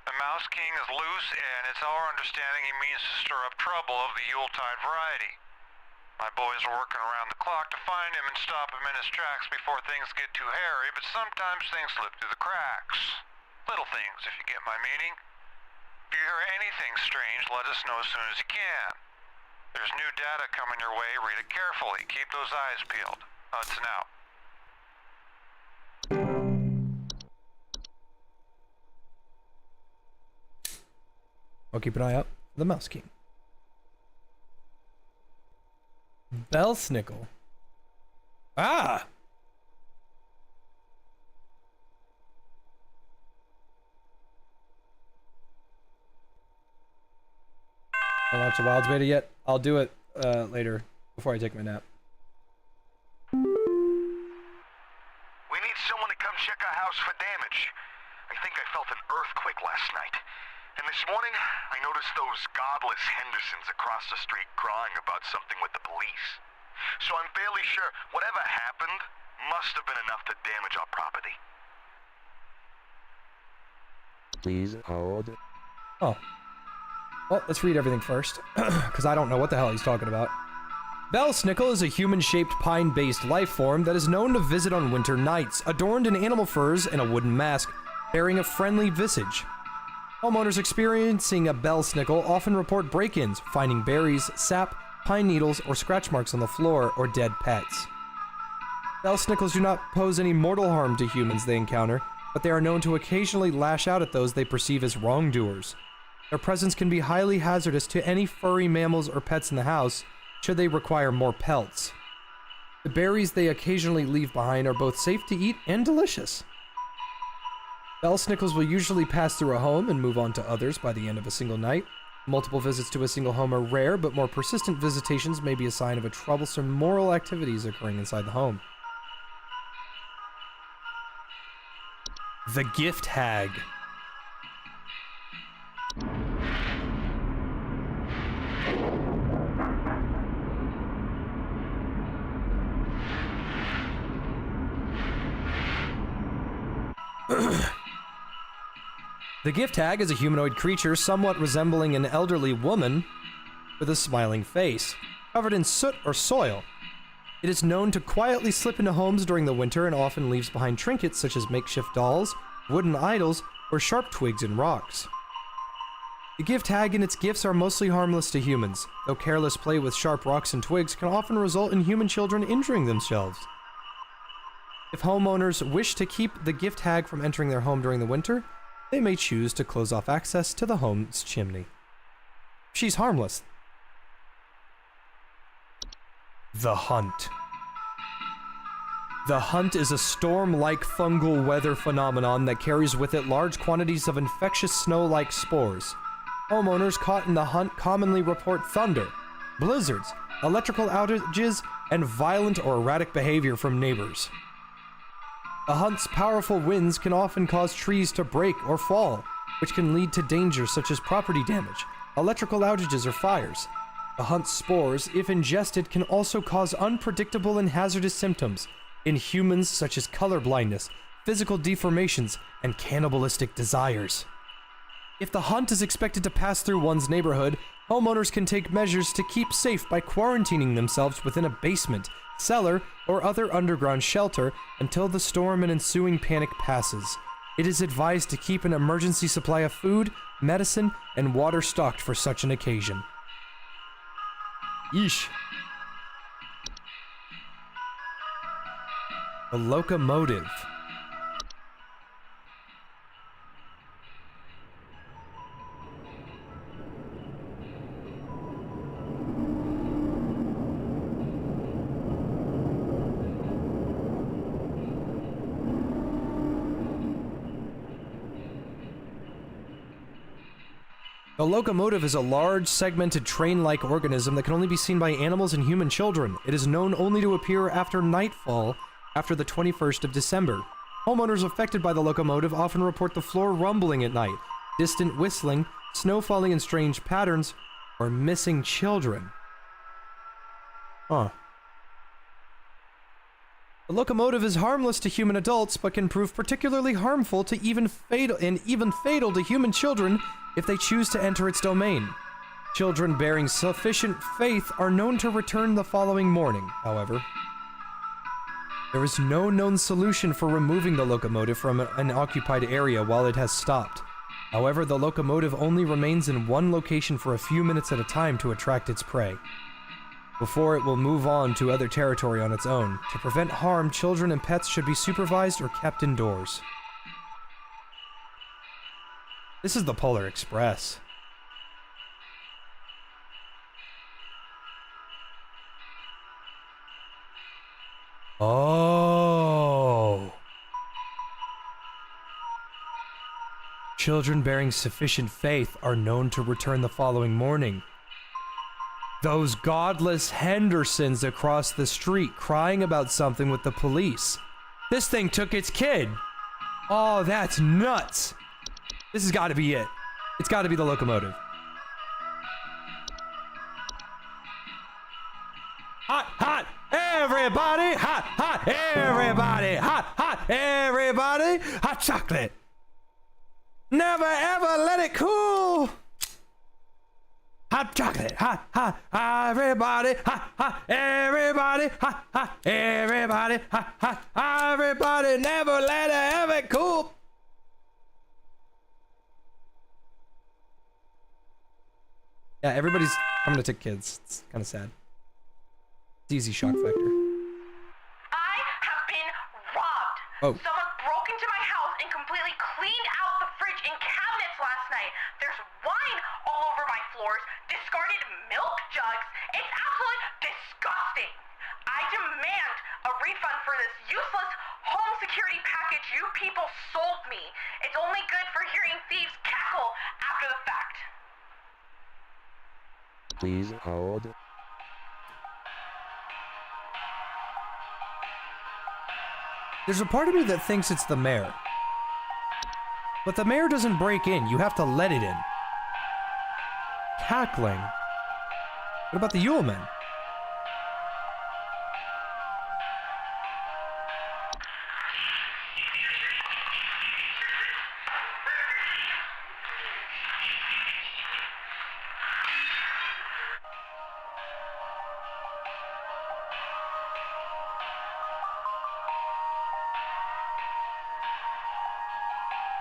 The Mouse King is loose, and it's our understanding he means to stir up trouble of the Yuletide variety. My boys are working around the clock to find him and stop him in his tracks before things get too hairy, but sometimes things slip through the cracks. Little things, if you get my meaning. If you hear anything strange, let us know as soon as you can. There's new data coming your way. Read it carefully. Keep those eyes peeled. Hudson out. I'll keep an eye out for the Mouse King. Belsnickel. Ah! I don't watch the Wilds beta yet. I'll do it later before I take my nap. We need someone to come check our house for damage. I think I felt an earthquake last night. And this morning, I noticed those godless Hendersons across the street crying about something with the police. So I'm fairly sure whatever happened must have been enough to damage our property. Please hold. Oh. Well, let's read everything first, because I don't know what the hell he's talking about. Belsnickel is a human-shaped pine-based life form that is known to visit on winter nights, adorned in animal furs and a wooden mask, bearing a friendly visage. Homeowners experiencing a Belsnickel often report break-ins, finding berries, sap, pine needles, or scratch marks on the floor, or dead pets. Belsnickels do not pose any mortal harm to humans they encounter, but they are known to occasionally lash out at those they perceive as wrongdoers. Their presence can be highly hazardous to any furry mammals or pets in the house, should they require more pelts. The berries they occasionally leave behind are both safe to eat and delicious. Belsnickels will usually pass through a home and move on to others by the end of a single night. Multiple visits to a single home are rare, but more persistent visitations may be a sign of a troublesome moral activities occurring inside the home. The Gift Hag. The Gift Hag is a humanoid creature somewhat resembling an elderly woman with a smiling face, covered in soot or soil. It is known to quietly slip into homes during the winter and often leaves behind trinkets such as makeshift dolls, wooden idols, or sharp twigs and rocks. The Gift Hag and its gifts are mostly harmless to humans, though careless play with sharp rocks and twigs can often result in human children injuring themselves. If homeowners wish to keep the Gift Hag from entering their home during the winter, they may choose to close off access to the home's chimney. She's harmless. The Hunt. The Hunt is a storm-like fungal weather phenomenon that carries with it large quantities of infectious snow-like spores. Homeowners caught in the Hunt commonly report thunder, blizzards, electrical outages, and violent or erratic behavior from neighbors. The Hunt's powerful winds can often cause trees to break or fall, which can lead to dangers such as property damage, electrical outages, or fires. The Hunt's spores, if ingested, can also cause unpredictable and hazardous symptoms in humans such as color blindness, physical deformations, and cannibalistic desires. If the Hunt is expected to pass through one's neighborhood, homeowners can take measures to keep safe by quarantining themselves within a basement, cellar, or other underground shelter until the storm and ensuing panic passes. It is advised to keep an emergency supply of food, medicine, and water stocked for such an occasion. Yeesh. The Locomotive. The locomotive is a large, segmented train-like organism that can only be seen by animals and human children. It is known only to appear after nightfall, after the 21st of December. Homeowners affected by the locomotive often report the floor rumbling at night, distant whistling, snow falling in strange patterns, or missing children. Huh. The locomotive is harmless to human adults, but can prove particularly harmful to even fatal to human children if they choose to enter its domain. Children bearing sufficient faith are known to return the following morning, however. There is no known solution for removing the locomotive from an occupied area while it has stopped. However, the locomotive only remains in one location for a few minutes at a time to attract its prey, before it will move on to other territory on its own. To prevent harm, children and pets should be supervised or kept indoors. This is the Polar Express. Oh. Children bearing sufficient faith are known to return the following morning. Those godless Hendersons across the street crying about something with the police. This thing took its kid. Oh, that's nuts. This has got to be it. It's got to be the locomotive. Hot, hot, everybody, hot, everybody, hot, everybody, hot chocolate. Never ever let it cool. Hot chocolate, hot, everybody, hot, everybody, hot, everybody, hot, everybody, never let it ever cool. Yeah, everybody's coming to take kids. It's kind of sad. It's easy shock factor. I have been robbed. Oh. Someone broke into my house and completely cleaned out the fridge and cabinets last night. There's wine all over my floors, discarded milk jugs. It's absolutely disgusting. I demand a refund for this useless home security package you people sold me. It's only good for hearing thieves cackle after the fact. Please hold. There's a part of me that thinks it's the mayor. But the mayor doesn't break in, you have to let it in. Cackling. What about the Yuleman?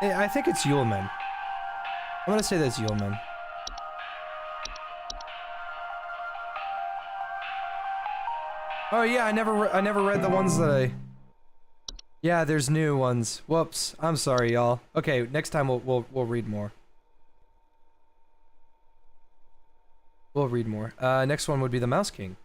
I think it's Yuleman. I'm gonna say that's Yuleman. Oh yeah, I never read the ones that I. Yeah, there's new ones. Whoops. I'm sorry, y'all. Okay, next time we'll read more. We'll read more. Next one would be the Mouse King.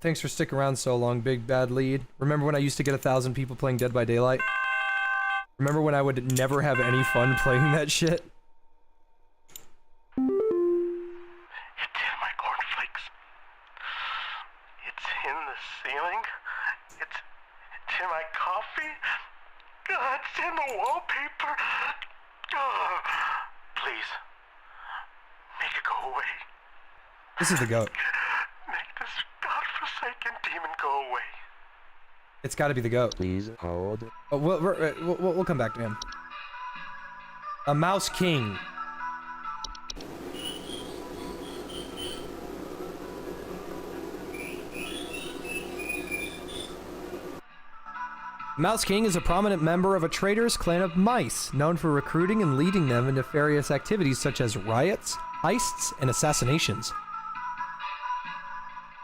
Thanks for sticking around so long, Big Bad Lead. Remember when I used to get 1,000 people playing Dead by Daylight? Remember when I would never have any fun playing that shit? It's in my cornflakes. It's in the ceiling. It's in my coffee. It's in the wallpaper. Please, make it go away. This is the goat. Make this godforsaken demon go away. It's got to be the goat. Please hold. Oh, we'll come back to him. A Mouse King. Mouse King is a prominent member of a traitorous clan of mice, known for recruiting and leading them in nefarious activities such as riots, heists, and assassinations.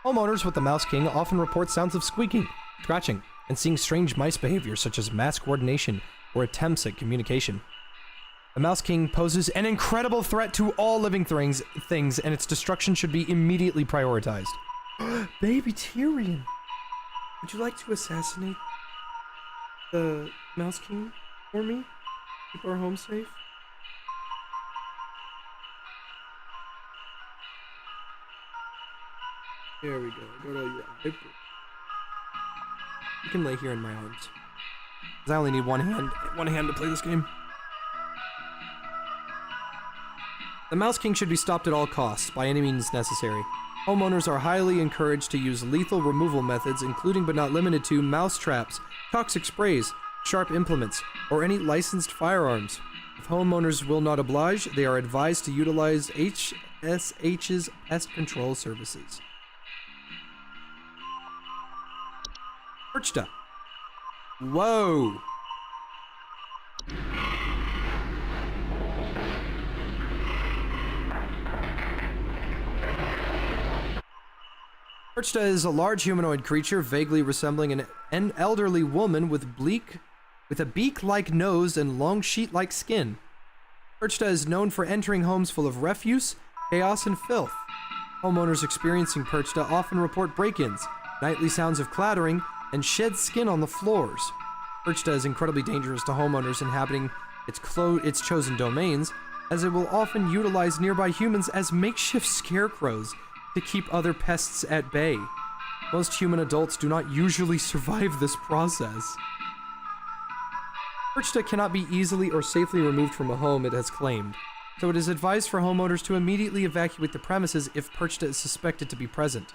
Homeowners with the Mouse King often report sounds of squeaking, scratching, and seeing strange mice behavior such as mass coordination or attempts at communication. The Mouse King poses an incredible threat to all living things, and its destruction should be immediately prioritized. Baby Tyrion, would you like to assassinate the Mouse King for me? Keep our home safe? There we go. Go to your eye. You can lay here in my arms. Because I only need one hand to play this game. The Mouse King should be stopped at all costs, by any means necessary. Homeowners are highly encouraged to use lethal removal methods, including but not limited to mouse traps, toxic sprays, sharp implements, or any licensed firearms. If homeowners will not oblige, they are advised to utilize HSH's pest control services. Perchta. Whoa! Perchta is a large humanoid creature vaguely resembling an elderly woman with a beak-like nose and long sheet-like skin. Perchta is known for entering homes full of refuse, chaos, and filth. Homeowners experiencing Perchta often report break-ins, nightly sounds of clattering, and shed skin on the floors. Perchta is incredibly dangerous to homeowners inhabiting its chosen domains, as it will often utilize nearby humans as makeshift scarecrows to keep other pests at bay. Most human adults do not usually survive this process. Perchta cannot be easily or safely removed from a home it has claimed, so it is advised for homeowners to immediately evacuate the premises if Perchta is suspected to be present.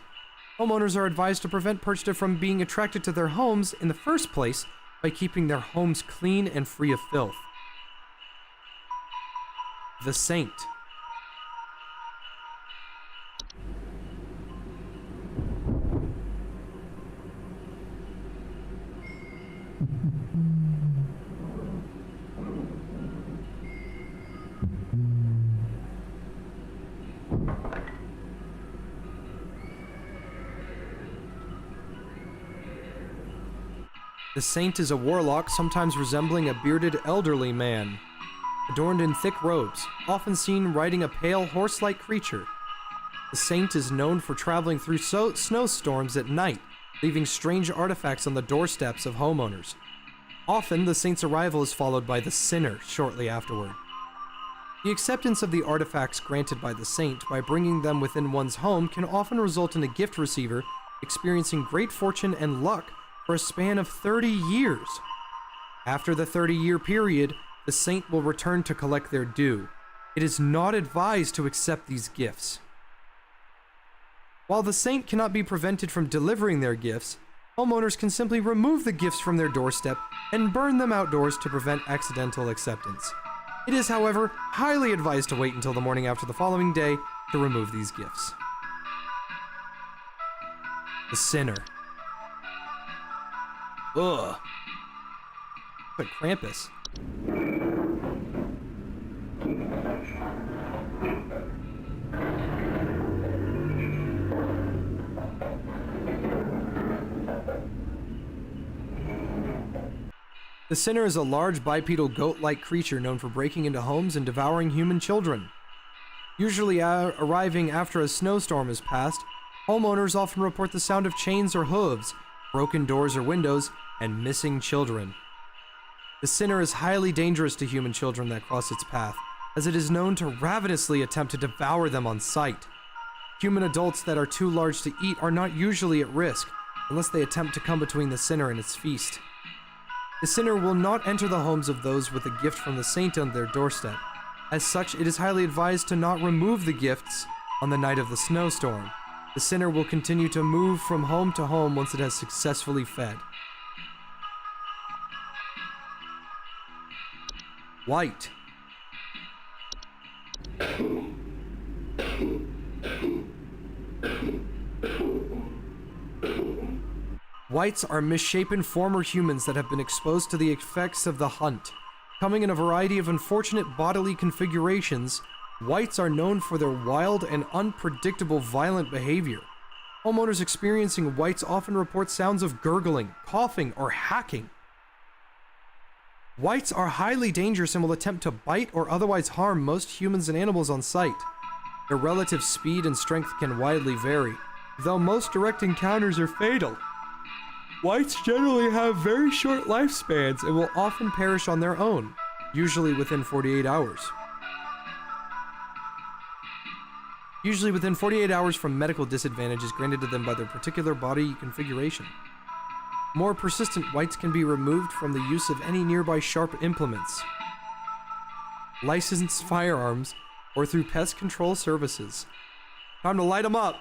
Homeowners are advised to prevent Perchta from being attracted to their homes in the first place by keeping their homes clean and free of filth. The Saint. The Saint is a warlock, sometimes resembling a bearded elderly man, adorned in thick robes, often seen riding a pale horse-like creature. The Saint is known for traveling through snowstorms at night, leaving strange artifacts on the doorsteps of homeowners. Often, the Saint's arrival is followed by the Sinner shortly afterward. The acceptance of the artifacts granted by the Saint by bringing them within one's home can often result in a gift receiver experiencing great fortune and luck for a span of 30 years. After the 30-year period, the Saint will return to collect their due. It is not advised to accept these gifts. While the Saint cannot be prevented from delivering their gifts, homeowners can simply remove the gifts from their doorstep and burn them outdoors to prevent accidental acceptance. It is, however, highly advised to wait until the morning after the following day to remove these gifts. The Sinner. Ugh. But Krampus. The Sinner is a large bipedal goat-like creature known for breaking into homes and devouring human children. Usually arriving after a snowstorm has passed, homeowners often report the sound of chains or hooves, broken doors or windows, and missing children. The Sinner is highly dangerous to human children that cross its path, as it is known to ravenously attempt to devour them on sight. Human adults that are too large to eat are not usually at risk, unless they attempt to come between the Sinner and its feast. The Sinner will not enter the homes of those with a gift from the Saint on their doorstep. As such, it is highly advised to not remove the gifts on the night of the snowstorm. The Sinner will continue to move from home to home once it has successfully fed. White. Whites are misshapen former humans that have been exposed to the effects of the hunt. Coming in a variety of unfortunate bodily configurations, whites are known for their wild and unpredictable violent behavior. Homeowners experiencing whites often report sounds of gurgling, coughing, or hacking. Whites are highly dangerous and will attempt to bite or otherwise harm most humans and animals on sight. Their relative speed and strength can widely vary, though most direct encounters are fatal. Whites generally have very short lifespans and will often perish on their own, usually within 48 hours. Usually within 48 hours from medical disadvantages granted to them by their particular body configuration. More persistent whites can be removed from the use of any nearby sharp implements, licensed firearms, or through pest control services. Time to light them up!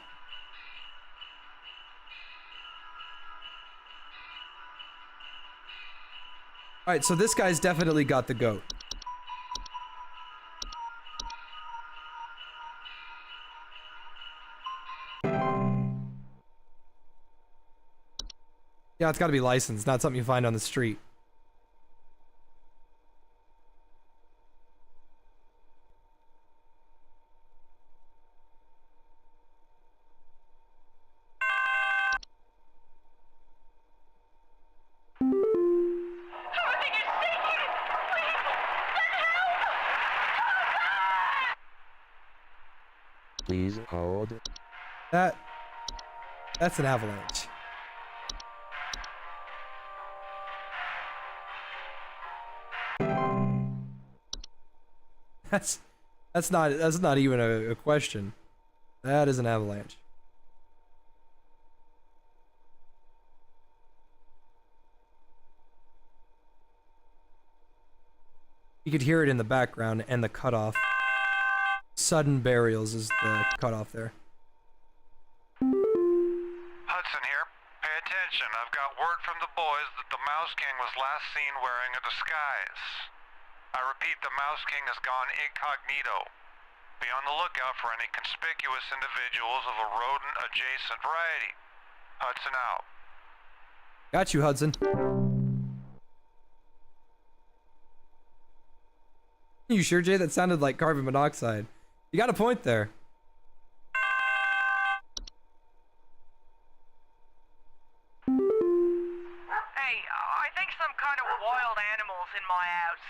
Alright, so this guy's definitely got the goat. Yeah, it's gotta be licensed, not something you find on the street. Please hold. That's an avalanche. That's not even a question. That is an avalanche. You could hear it in the background and the cutoff. Sudden burials is the cutoff there. Hudson here. Pay attention. I've got word from the boys that the Mouse King was last seen wearing a disguise. I repeat, the Mouse King has gone incognito. Be on the lookout for any conspicuous individuals of a rodent-adjacent variety. Hudson out. Got you, Hudson. You sure, Jay? That sounded like carbon monoxide. You got a point there. Hey, I think some kind of wild animal's in my house.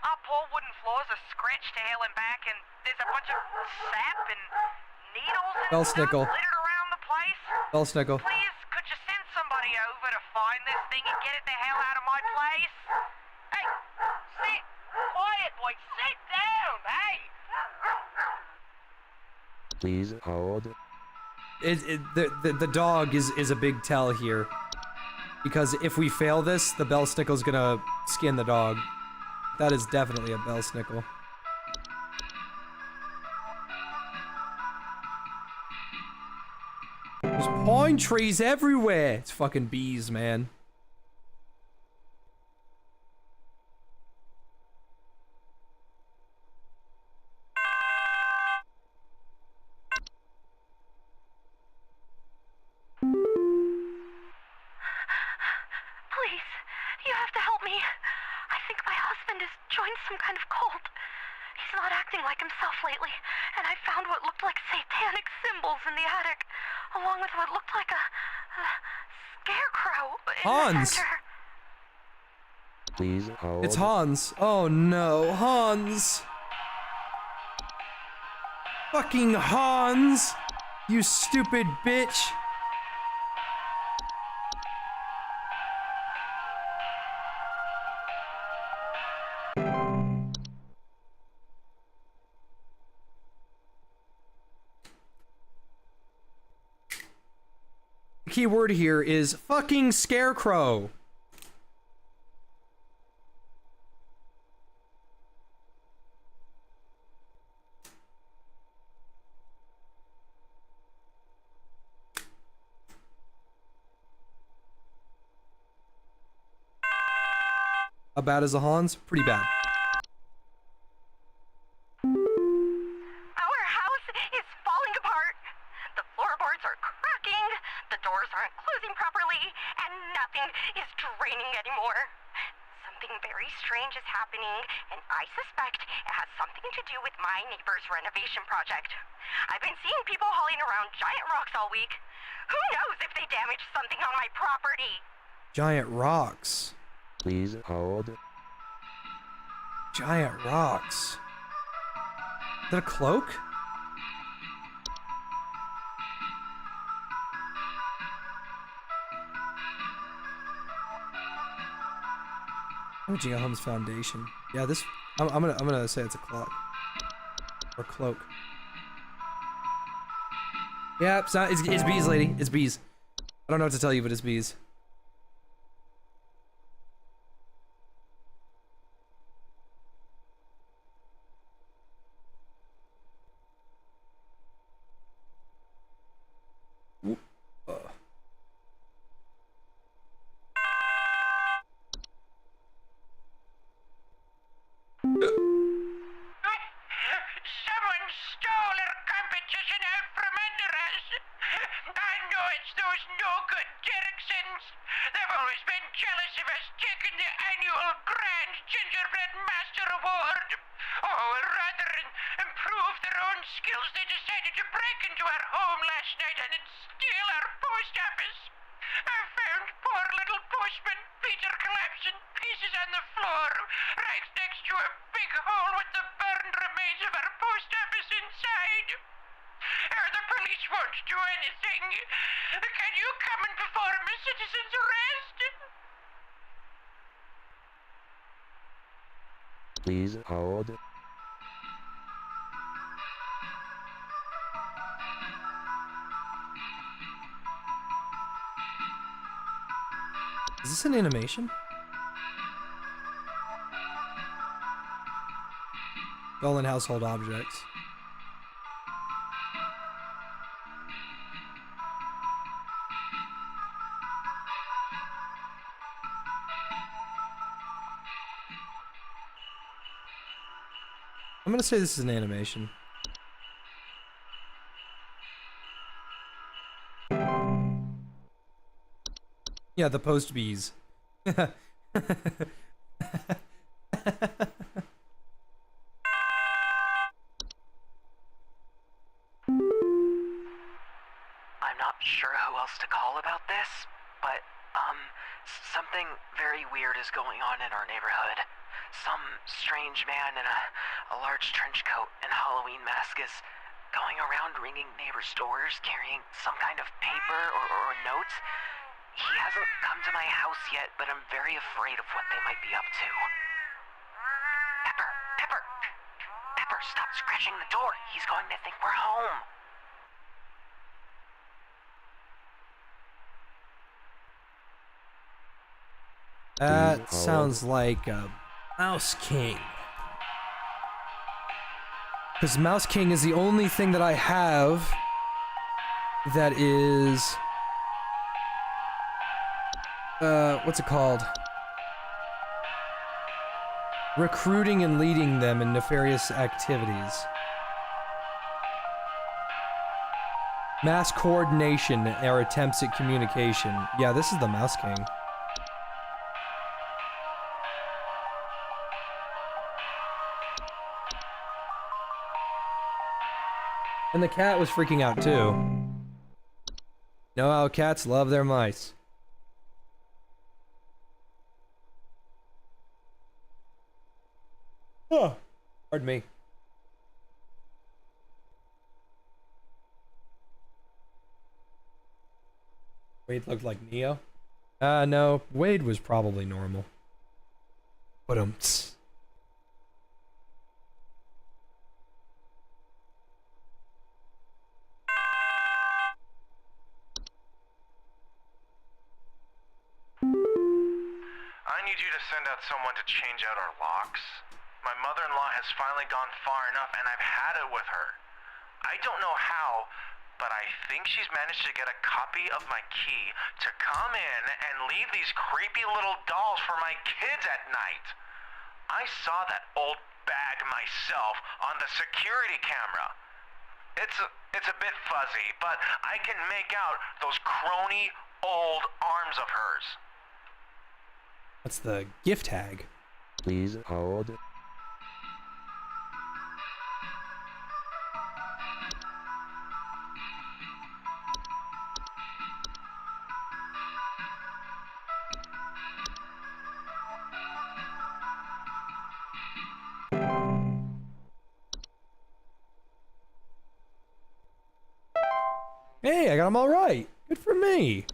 Our poor wooden floors are scratched to hell and back, and there's a bunch of sap and needles and Belsnickel. stuff littered around the place. Belsnickel. Please, could you send somebody over to find this thing and get it the hell out of my place? Hey, sit quiet, boy. Sit down, hey! Please hold. The dog is a big tell here. Because if we fail this, the Belsnickel's gonna skin the dog. That is definitely a Belsnickel. There's pine trees everywhere! It's fucking bees, man. Please, you have to help me. I think my husband has joined some kind of cult. He's not acting like himself lately, and I found what looked like satanic symbols in the attic, along with what looked like a scarecrow in Hans! the center. Please hold. It's Hans. Oh no, Hans! Fucking Hans! You stupid bitch! The key word here is fucking scarecrow. How bad is a Hans? Pretty bad. Our house is falling apart. The floorboards are cracking, the doors aren't closing properly, and nothing is draining anymore. Something very strange is happening, and I suspect it has something to do with my neighbor's renovation project. I've been seeing people hauling around giant rocks all week. Who knows if they damaged something on my property? Giant rocks. Please hold. Giant rocks. Is that a cloak? Damaging a home's foundation. Yeah, this. I'm gonna say it's a clock or cloak. Yeah, it's bees, lady. It's bees. I don't know what to tell you, but it's bees. it's those no-good Derricksons. They've always been jealous of us taking the annual Grand Gingerbread Master Award. Oh, rather than improve their own skills, they decided to break into our home last night and steal our post office. I found poor little postman Peter collapsed in pieces on the floor, right next to a big hole with the burned remains of our post office inside. The police won't do anything. Can you come and perform a citizen's arrest? Please hold. Is this an animation? Stolen household objects. I'm gonna say this is an animation. Yeah, the post bees. I'm not sure who else to call about this, but, something very weird is going on in our neighborhood. Some strange man in a large trench coat and Halloween mask is going around ringing neighbors' doors carrying some kind of paper or notes. He hasn't come to my house yet, but I'm very afraid of what they might be up to. Pepper, stop scratching the door. He's going to think we're home. That sounds like a Mouse King. Because Mouse King is the only thing that I have that is... what's it called? Recruiting and leading them in nefarious activities. Mass coordination or attempts at communication. Yeah, this is the Mouse King. And the cat was freaking out too. Know how cats love their mice. Oh, pardon me. Wade looked like Neo? No, Wade was probably normal. But I need you to send out someone to change out our locks. My mother-in-law has finally gone far enough, and I've had it with her. I don't know how, but I think she's managed to get a copy of my key to come in and leave these creepy little dolls for my kids at night. I saw that old bag myself on the security camera. It's a bit fuzzy, but I can make out those crony old arms of hers. That's the gift tag. Please hold. Hey, I got them all right. Good for me.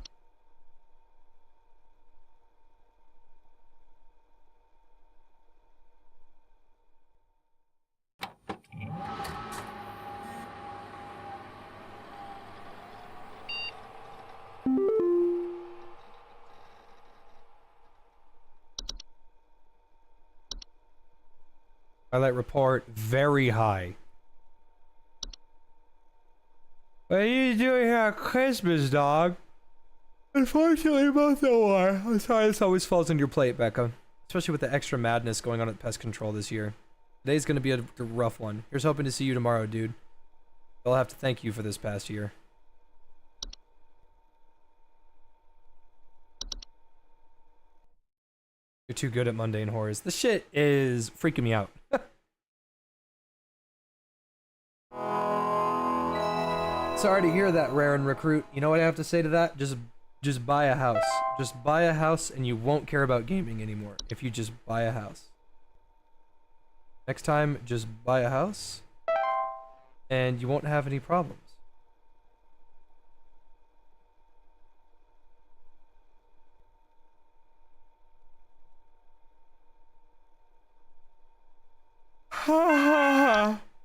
Highlight report very high. What are you doing here on Christmas, dog? Unfortunately, both don't are. I'm sorry this always falls on your plate, Becca. Especially with the extra madness going on at Pest Control this year. Today's gonna be a rough one. Here's hoping to see you tomorrow, dude. I'll have to thank you for this past year. You're too good at mundane horrors. This shit is freaking me out. Sorry to hear that, Rare and Recruit. You know what I have to say to that? Just buy a house. Just buy a house and you won't care about gaming anymore if you just buy a house. Next time, just buy a house and you won't have any problems.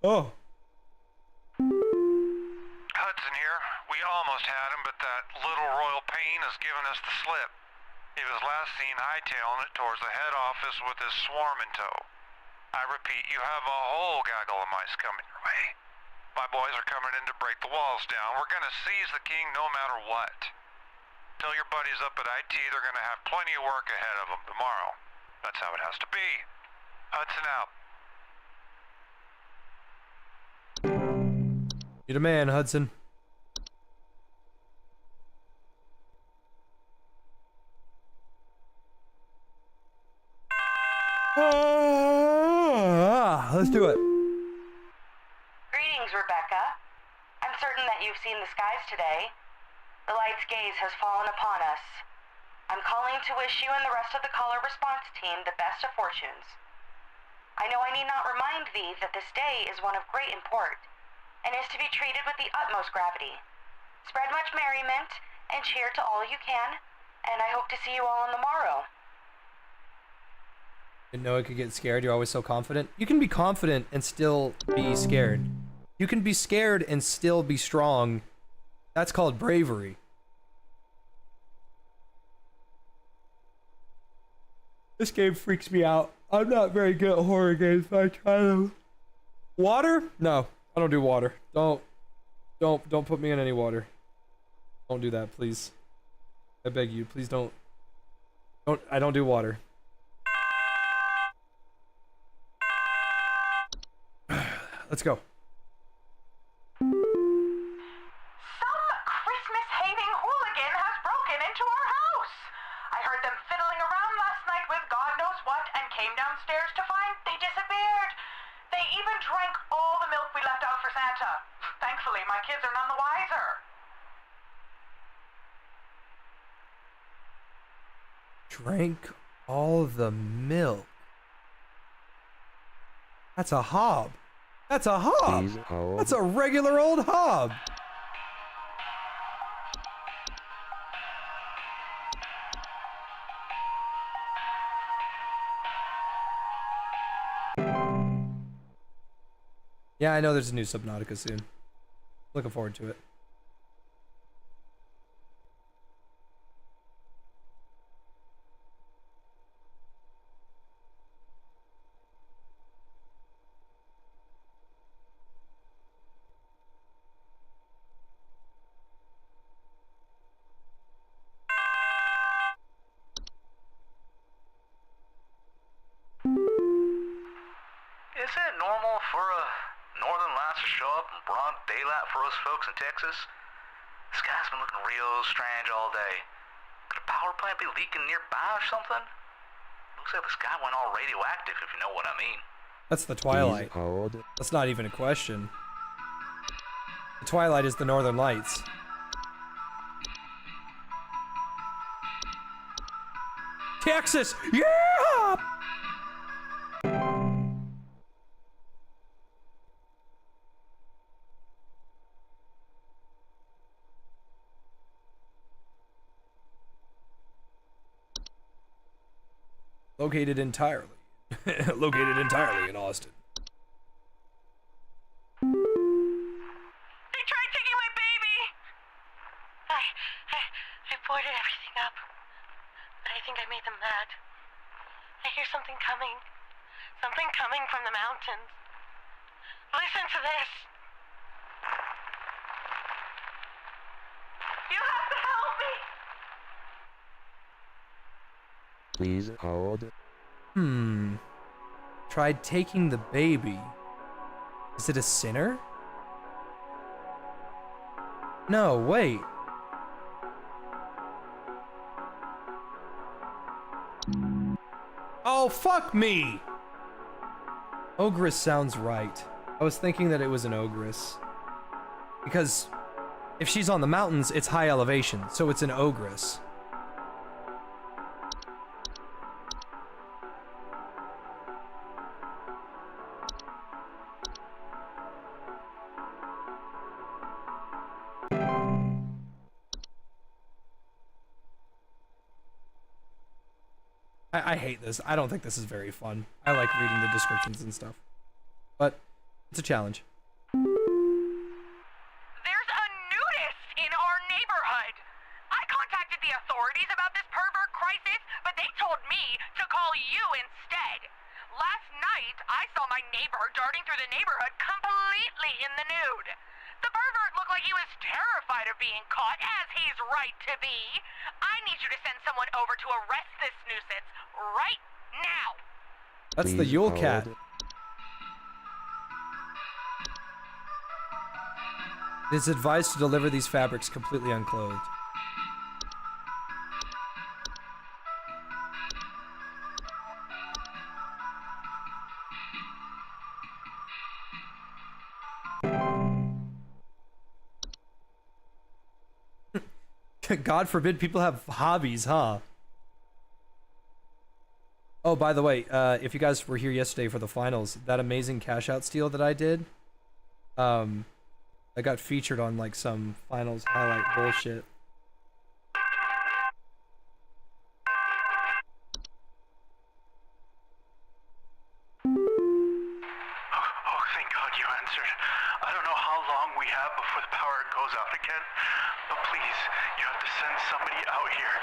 Oh. Hudson here. We almost had him, but that little royal pain has given us the slip. He was last seen hightailing it towards the head office with his swarm in tow. I repeat, you have a whole gaggle of mice coming your way. My boys are coming in to break the walls down. We're gonna seize the king no matter what. Tell your buddies up at IT they're gonna have plenty of work ahead of them tomorrow. That's how it has to be. Hudson out. You're the man, Hudson. Let's do it. Greetings, Rebecca. I'm certain that you've seen the skies today. The light's gaze has fallen upon us. I'm calling to wish you and the rest of the caller response team the best of fortunes. I know I need not remind thee that this day is one of great import, and is to be treated with the utmost gravity. Spread much merriment, and cheer to all you can, and I hope to see you all on the morrow. Didn't know I could get scared. You're always so confident. You can be confident and still be scared. You can be scared and still be strong. That's called bravery. This game freaks me out. I'm not very good at horror games, but I try them. Water? No, I don't do water. Don't put me in any water. Don't do that, please. I beg you, please don't. I don't do water. Let's go. Some Christmas-hating hooligan has broken into our house. I heard them fiddling around last night with God knows what and came downstairs to find they disappeared. They even drank all the milk we left out for Santa. Thankfully, my kids are none the wiser. Drank all the milk. That's a hob. That's a hob. Please hold. That's a regular old hob. Yeah, I know there's a new Subnautica soon. Looking forward to it. Is it normal for a northern lights to show up in broad daylight for us folks in Texas? The sky's been looking real strange all day. Could a power plant be leaking nearby or something? Looks like the sky went all radioactive, if you know what I mean. That's the Please Twilight. hold. That's not even a question. The Twilight is the Northern Lights. Texas! Yeah! Located entirely in Austin. They tried taking my baby! I boarded everything up. But I think I made them mad. I hear something coming. Something coming from the mountains. Listen to this. You have to help me! Please hold. Tried taking the baby. Is it a sinner? No, wait. Oh, fuck me! Ogress sounds right. I was thinking that it was an ogress. Because if she's on the mountains, it's high elevation, so it's an ogress. I hate this. I don't think this is very fun. I like reading the descriptions and stuff. But it's a challenge. There's a nudist in our neighborhood. I contacted the authorities about this pervert crisis, but they told me to call you instead. Last night, I saw my neighbor darting through the neighborhood completely in the nude. The pervert looked like he was terrified of being caught, as he's right to be. I need you to send someone over to arrest this nuisance right now. That's the Yule Cat. It is advised to deliver these fabrics completely unclothed. God forbid people have hobbies, huh? Oh, by the way, if you guys were here yesterday for the finals, that amazing cash out steal that I did, I got featured on like some finals highlight bullshit. Oh, thank God you answered. I don't know how long we have before the power goes out again, but please, you have to send somebody out here.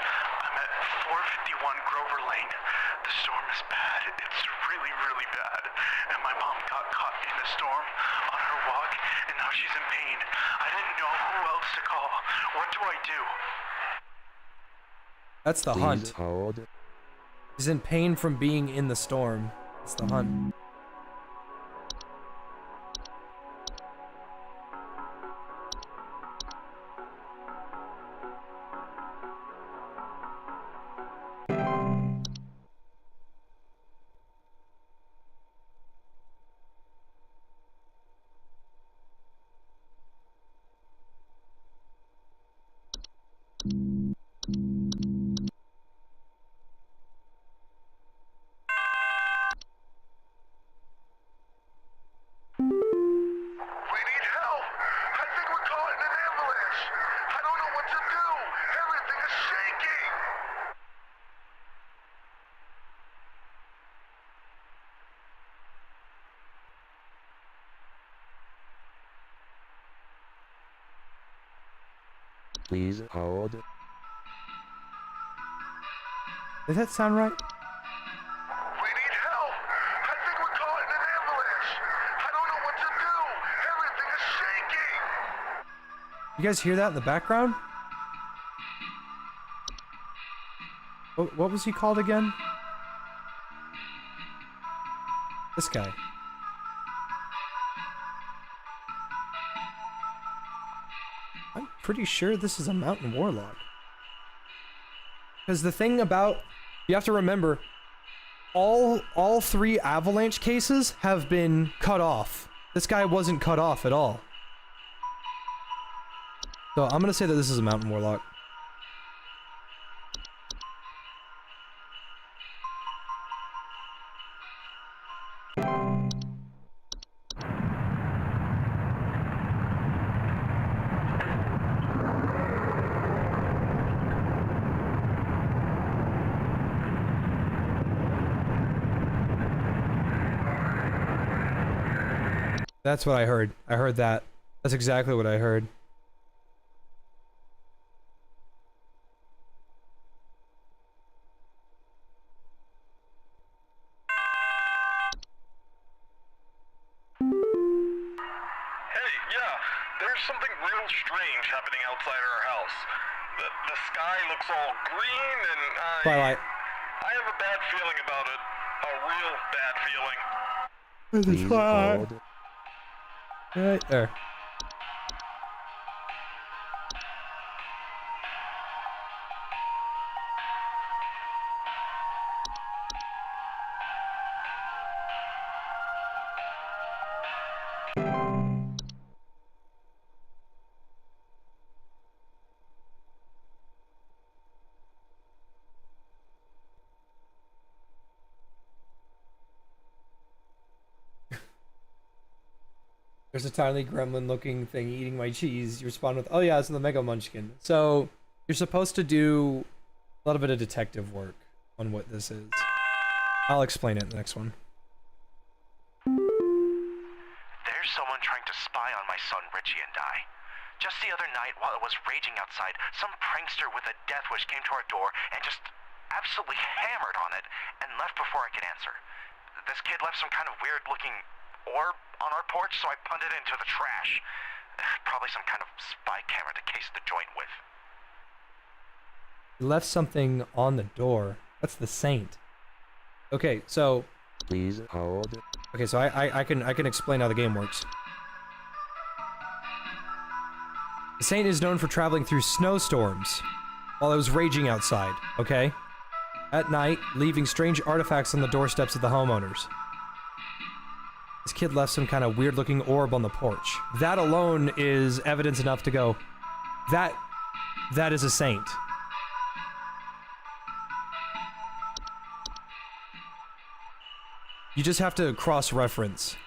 I'm at 451 Grover Lane. The storm is bad. It's really, really bad. And my mom got caught in a storm on her walk, and now she's in pain. I didn't know who else to call. What do I do? That's the hunt. Hold. He's in pain from being in the storm. It's the hunt. We need help! I think we're caught in an avalanche! I don't know what to do! Everything is shaking! Please hold. Does that sound right? We need help! I think we're caught in an avalanche! I don't know what to do! Everything is shaking! You guys hear that in the background? What was he called again? This guy. I'm pretty sure this is a mountain warlock. Because the thing about, you have to remember, all three avalanche cases have been cut off. This guy wasn't cut off at all. So I'm gonna say that this is a mountain warlock. That's what I heard. I heard that. That's exactly what I heard. Hey, yeah, there's something real strange happening outside our house. The sky looks all green and Twilight. I have a bad feeling about it. A real bad feeling. Please hold. Right there. There's a tiny gremlin-looking thing eating my cheese. You respond with, "Oh yeah, it's the Mega Munchkin." So you're supposed to do a little bit of detective work on what this is. I'll explain it in the next one. There's someone trying to spy on my son Richie and I. Just the other night, while it was raging outside, some prankster with a death wish came to our door and just absolutely hammered on it and left before I could answer. This kid left some kind of weird-looking orb on our porch, so I punted it into the trash. Probably some kind of spy camera to case the joint with. You left something on the door. That's the Saint. Okay, so... Please hold. Okay, so I can explain how the game works. The Saint is known for traveling through snowstorms while it was raging outside, okay? At night, leaving strange artifacts on the doorsteps of the homeowners. This kid left some kind of weird-looking orb on the porch. That alone is evidence enough to go, that is a saint. You just have to cross-reference.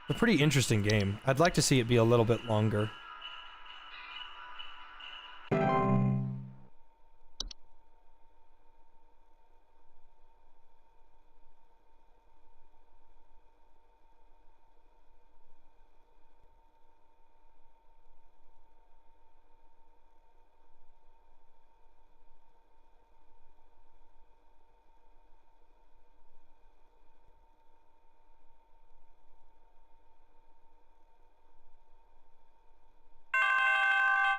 It's a pretty interesting game. I'd like to see it be a little bit longer.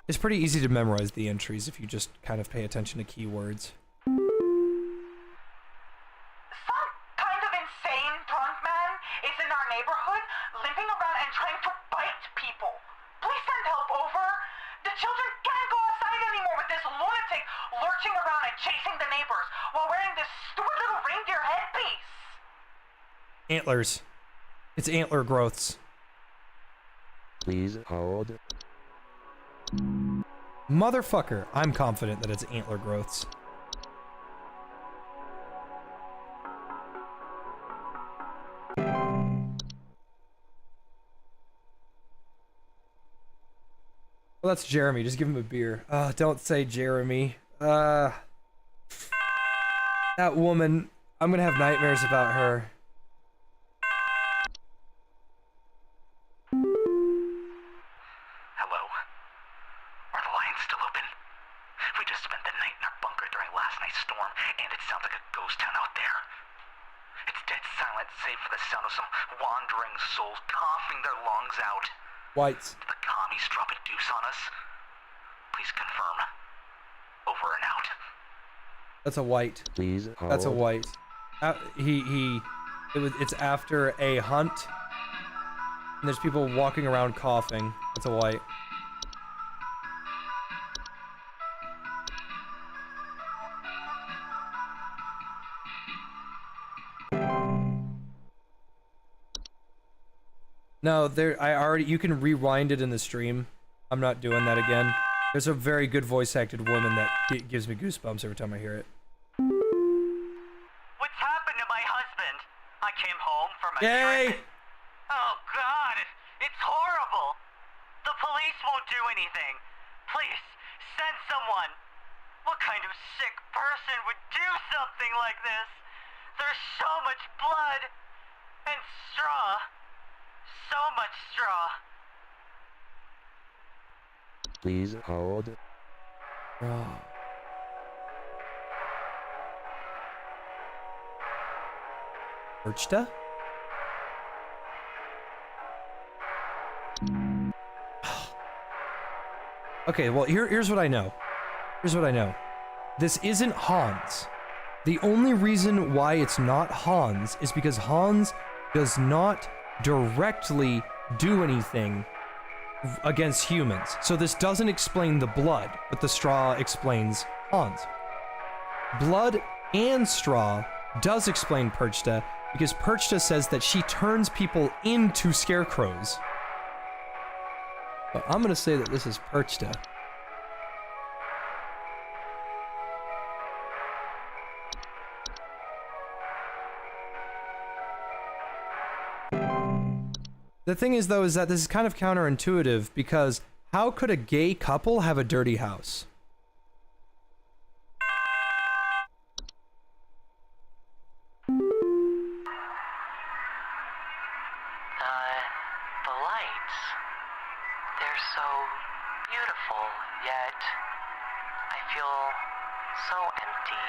It's pretty easy to memorize the entries if you just kind of pay attention to keywords. Some kind of insane drunk man is in our neighborhood, limping around and trying to bite people. Please send help over. The children can't go outside anymore with this lunatic lurching around and chasing the neighbors while wearing this stupid little reindeer headpiece. Antlers. It's antler growths. Please hold. Motherfucker, I'm confident that it's antler growths. Well, that's Jeremy. Just give him a beer. Don't say Jeremy. That woman. I'm gonna have nightmares about her. Hello? Are the lines still open? We just spent the night in our bunker during last night's storm, and it sounds like a ghost town out there. It's dead silent, save for the sound of some wandering souls coughing their lungs out. Whites. Did the commies drop a deuce on us? Please confirm. Over and out. That's a white. Please hold. That's a white. It's after a hunt. And there's people walking around coughing. That's a white. No, you can rewind it in the stream. I'm not doing that again. There's a very good voice acted woman that gives me goosebumps every time I hear it. What's happened to my husband? I came home from a Yay! trip. Oh God, it's horrible. The police won't do anything. Please, send someone. What kind of sick person would do something like this? There's so much blood and straw. So much straw. Please hold. Urchta? Okay, well, here's what I know. Here's what I know. This isn't Hans. The only reason why it's not Hans is because Hans does not directly do anything against humans. So this doesn't explain the blood, but the straw explains Hans. Blood and straw does explain Perchta, because Perchta says that she turns people into scarecrows. But I'm gonna say that this is Perchta. The thing is, though, is that this is kind of counterintuitive because how could a gay couple have a dirty house? The lights, they're so beautiful, yet I feel so empty.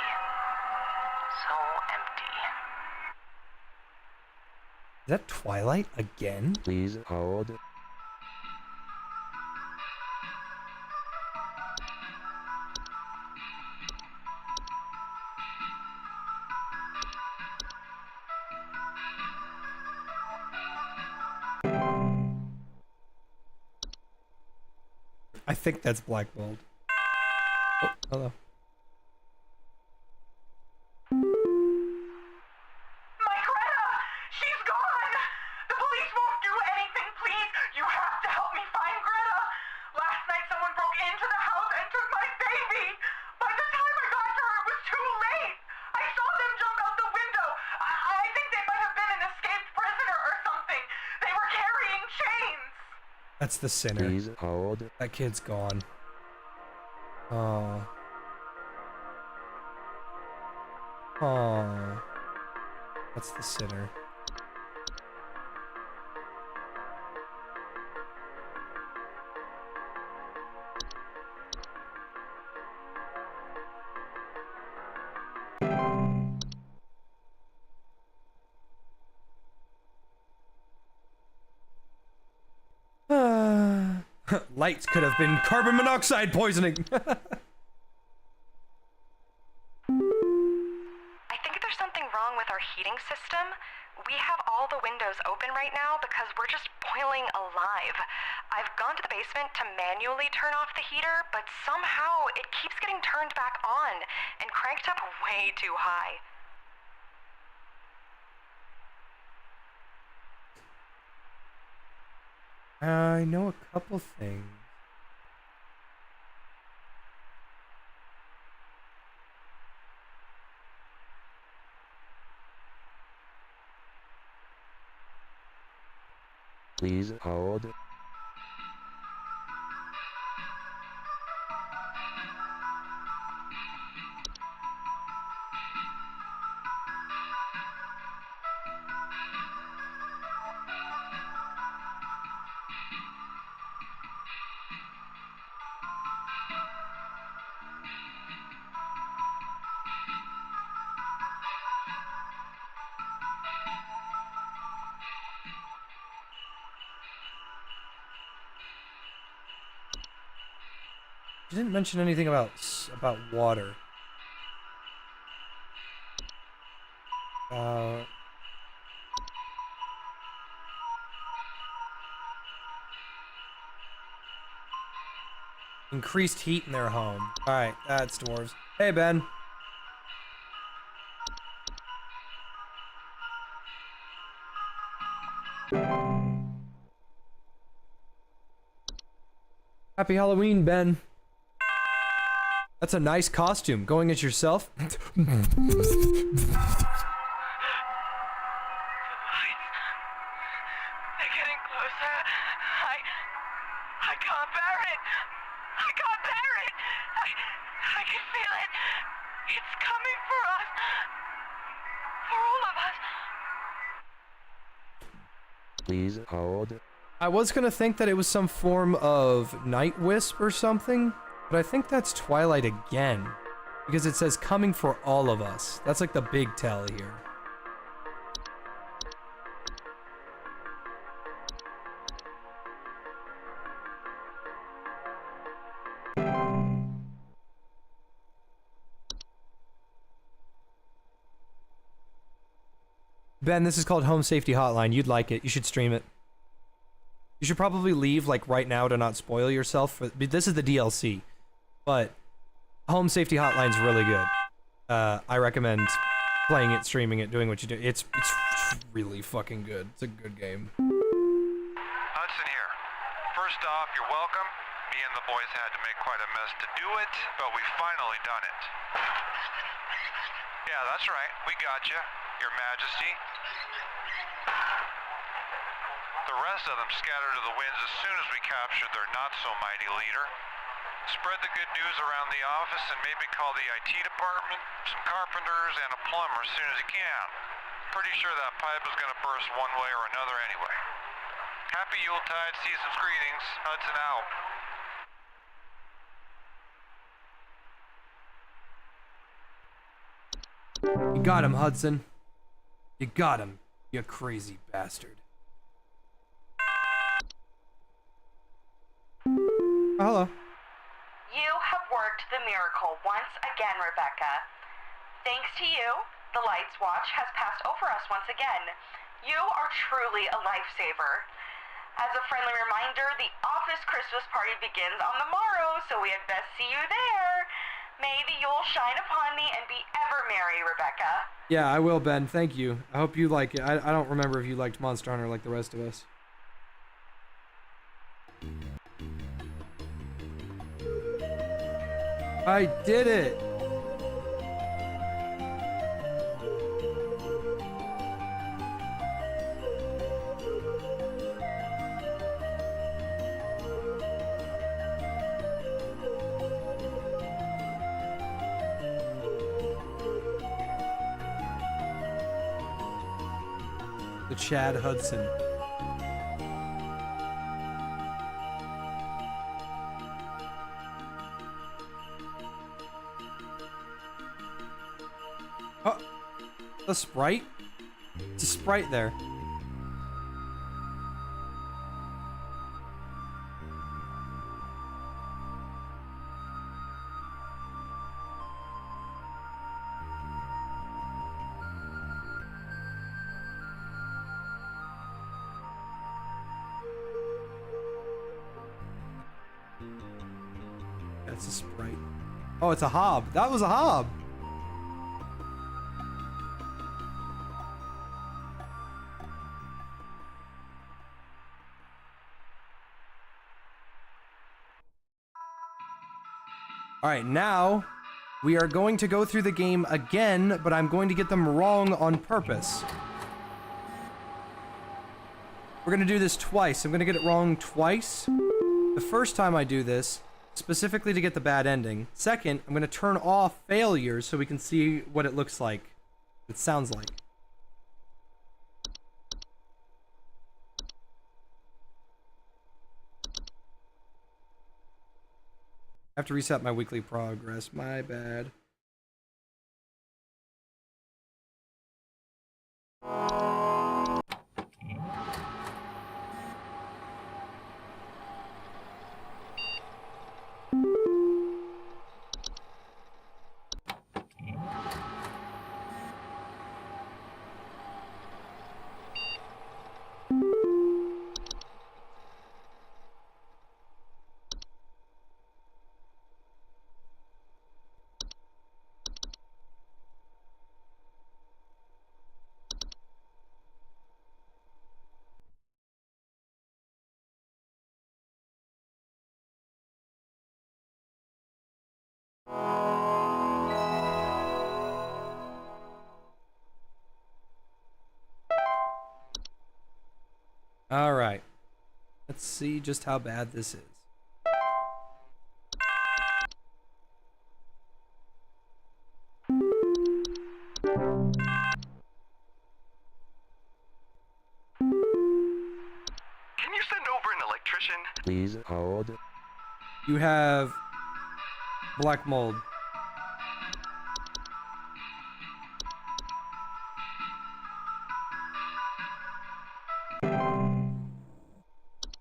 So empty. Is that Twilight again? Please hold. I think that's Black Bolt. Oh, hello. My Greta! She's gone! The police won't do anything, please! You have to help me find Greta! Last night someone broke into the house and took my baby! By the time I got to her, it was too late! I saw them jump out the window! I think they might have been an escaped prisoner or something! They were carrying chains! That's the sinner. Please hold. That kid's gone. Oh. Oh. That's the sinner. Lights could have been carbon monoxide poisoning. I think there's something wrong with our heating system. We have all the windows open right now because we're just boiling alive. I've gone to the basement to manually turn off the heater, but somehow it keeps getting turned back on and cranked up way too high. I know a couple things. Please hold. You didn't mention anything about water. Increased heat in their home. Alright, that's dwarves. Hey, Ben. Happy Halloween, Ben. That's a nice costume. Going as yourself? They're getting closer. I can't bear it. I can't bear it. I can feel it. It's coming for us. For all of us. Please hold. I was gonna think that it was some form of night wisp or something, but I think that's Twilight again. Because it says coming for all of us. That's like the big tell here. Ben, this is called Home Safety Hotline. You'd like it. You should stream it. You should probably leave like right now to not spoil yourself. This is the DLC, but Home Safety Hotline's really good. I recommend playing it, streaming it, doing what you do. It's really fucking good. It's a good game. Hudson here. First off, you're welcome. Me and the boys had to make quite a mess to do it, but we finally done it. Yeah, that's right. We got you, Your Majesty. The rest of them scattered to the winds as soon as we captured their not-so-mighty leader. Spread the good news around the office and maybe call the IT department, some carpenters, and a plumber as soon as you can. Pretty sure that pipe is gonna burst one way or another anyway. Happy Yuletide, season's greetings, Hudson out. You got him, Hudson. You got him, you crazy bastard. Oh, hello. You have worked the miracle once again, Rebecca. Thanks to you, the Lights Watch has passed over us once again. You are truly a lifesaver. As a friendly reminder, the office Christmas party begins on the morrow, so we had best see you there. May the Yule shine upon me and be ever merry, Rebecca. Yeah, I will, Ben. Thank you. I hope you like it. I don't remember if you liked Monster Hunter like the rest of us. I did it! The Chad Hudson. Oh, a sprite? It's a sprite there. That's a sprite. Oh, it's a hob. That was a hob. All right, now we are going to go through the game again, but I'm going to get them wrong on purpose. We're going to do this twice. I'm going to get it wrong twice. The first time I do this, specifically to get the bad ending. Second, I'm going to turn off failures so we can see what it looks like. It sounds like. I have to reset my weekly progress. My bad. All right. Let's see just how bad this is. Can you send over an electrician? Please hold. You have black mold.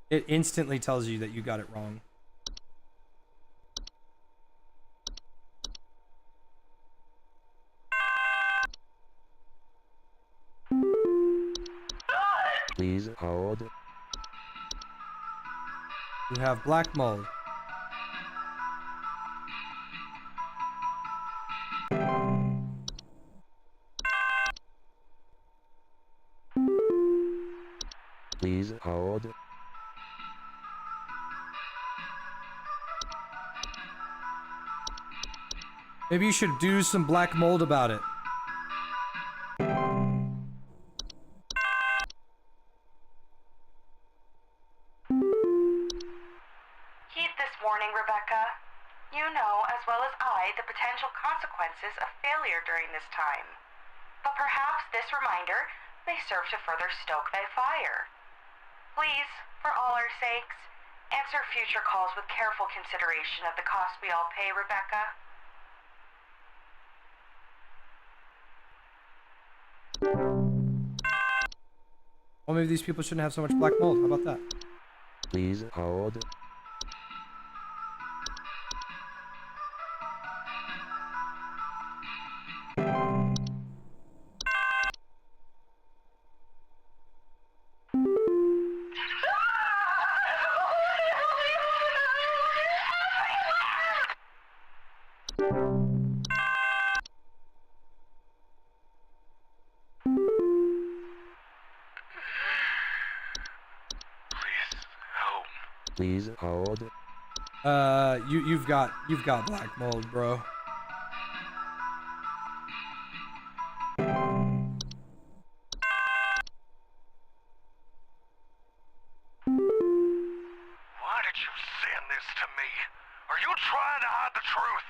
It instantly tells you that you got it wrong. Please hold. You have black mold. Please hold. Maybe you should do some black mold about it. well as I, the potential consequences of failure during this time. But perhaps this reminder may serve to further stoke thy fire. Please, for all our sakes, answer future calls with careful consideration of the cost we all pay, Rebecca. Well, maybe these people shouldn't have so much black mold. How about that? Please hold. Please hold. You've got black mold, bro. Why did you send this to me? Are you trying to hide the truth?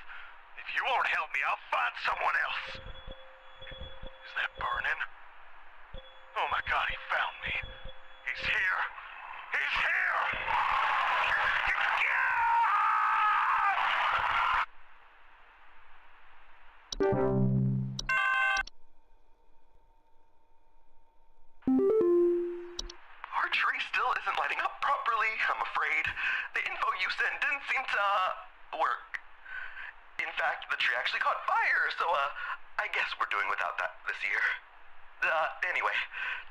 If you won't help me, I'll find someone else. Is that burning? Oh my God, he found me. He's here. He's here! Our tree still isn't lighting up properly, I'm afraid. The info you sent didn't seem to, work. In fact, the tree actually caught fire, so, I guess we're doing without that this year. Anyway,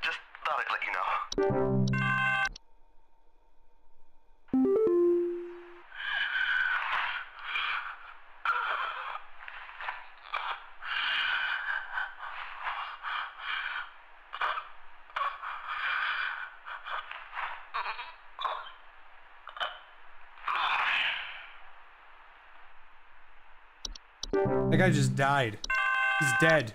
just thought I'd let you know. That guy just died. He's dead.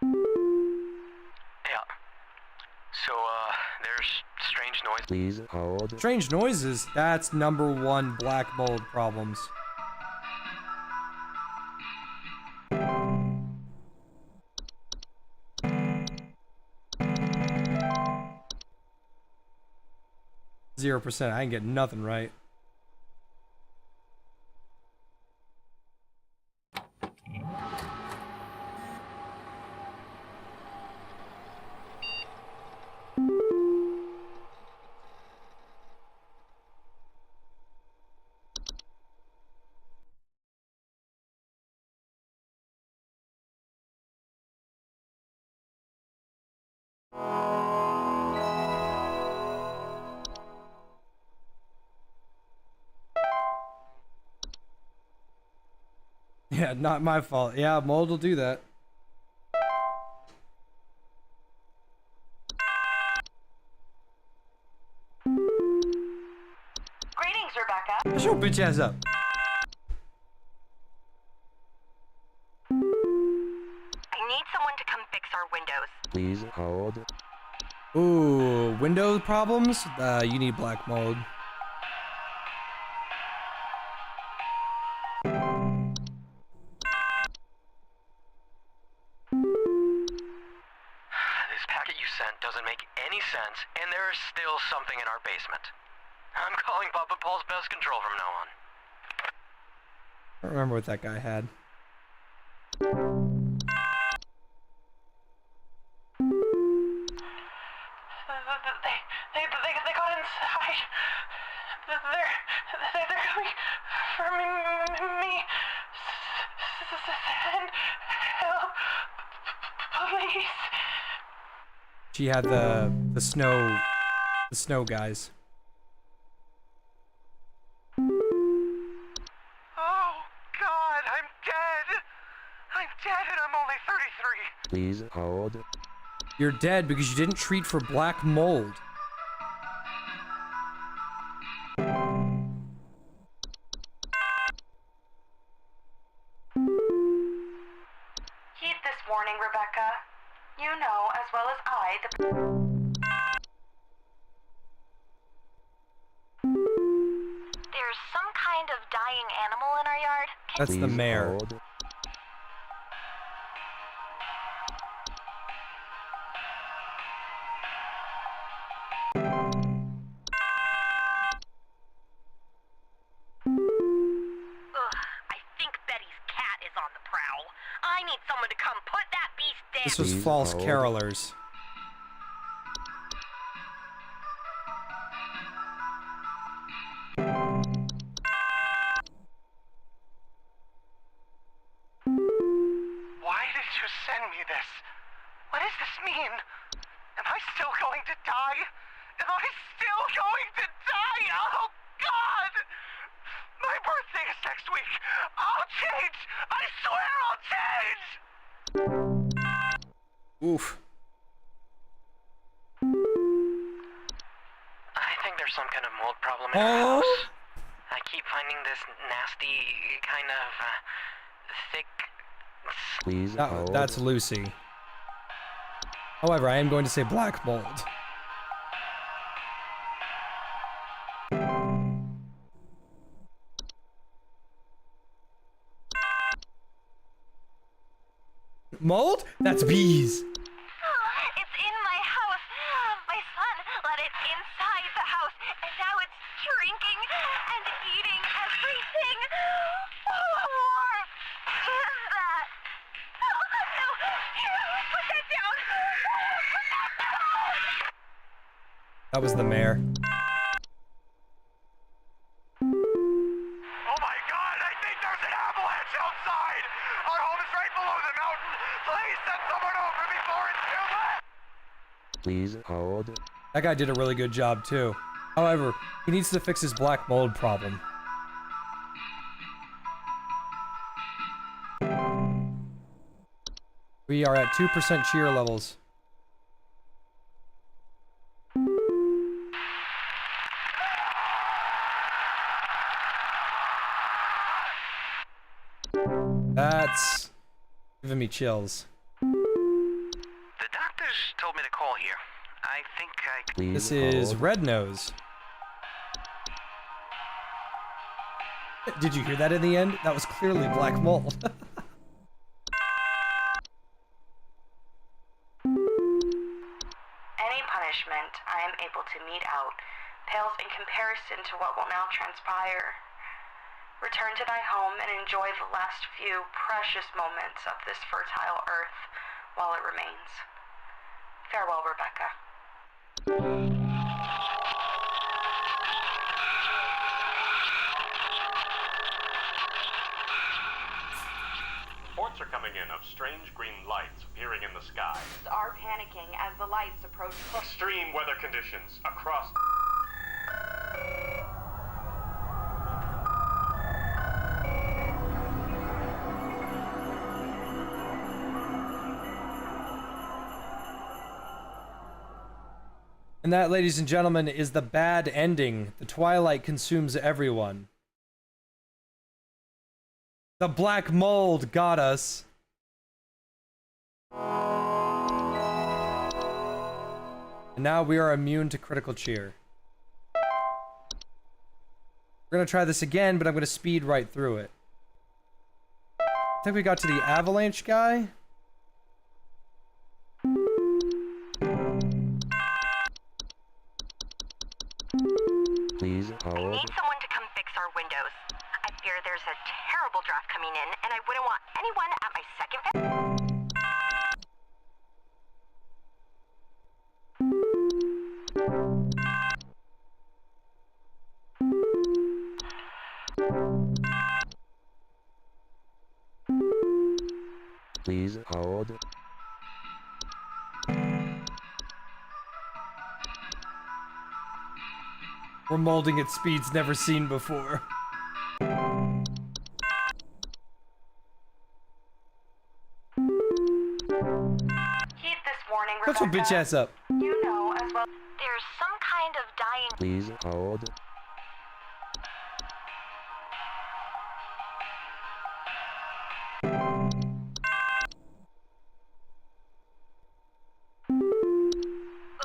Yeah. So, there's strange noise. Please hold. Strange noises. That's #1 black mold problems. %. I ain't getting nothing right. Yeah, not my fault. Yeah, mold will do that. Greetings, Rebecca. Shut your bitch ass up. I need someone to come fix our windows. Please hold. Ooh, window problems? You need black mold. This packet you sent doesn't make any sense, and there is still something in our basement. I'm calling Papa Paul's pest control from now on. I don't remember what that guy had. They got inside. They're coming for me. Send help, please. She had the snow guys. Oh, God, I'm dead. I'm dead and I'm only 33. Please hold. You're dead because you didn't treat for black mold. Heed this warning, Rebecca. You know as well as I the... There's some kind of dying animal in our yard. That's the Please mayor. hold. Ugh, I think Betty's cat is on the prowl. I need someone to come put that beast down. This was Please false hold. carolers. Why did you send me this? What does this mean? Am I still going to die? Am I still going to die? Oh, God! My birthday is next week. I'll change! I swear I'll change! Oof. I think there's some kind of mold problem in our Oh? house. I keep finding this nasty kind of thick. Please hold. That's Lucy. However, I am going to say black mold. Mold? That's bees. It's in my house. My son let it inside the house, and now it's drinking and eating everything. What is that? No, put that down. Put that down. That was the mayor. Oh my God, I think there's an avalanche outside! Our home is right below the mountain! Please send someone over before it's too late! Please hold. That guy did a really good job too. However, he needs to fix his black mold problem. We are at 2% cheer levels. That's giving me chills. The doctors told me to call here. I think I... Please This is hold. Red Nose. Did you hear that in the end? That was clearly black mold. Any punishment I am able to mete out pales in comparison to what will now transpire. Return to thy home and enjoy the last few precious moments of this fertile earth while it remains. Farewell, Rebecca. Reports are coming in of strange green lights appearing in the sky. Are panicking as the lights approach. Extreme weather conditions across. And that, ladies and gentlemen, is the bad ending. The twilight consumes everyone. The black mold got us. And now we are immune to critical cheer. We're gonna try this again, but I'm gonna speed right through it. I think we got to the avalanche guy. Please I hold. need someone to come fix our windows. I fear there's a terrible draft coming in, and I wouldn't want anyone at my second Please hold. We're molding at speeds never seen before. Heed this warning, Shut your bitch Rebecca. ass up. You know as well. There's some kind of dying. Please hold.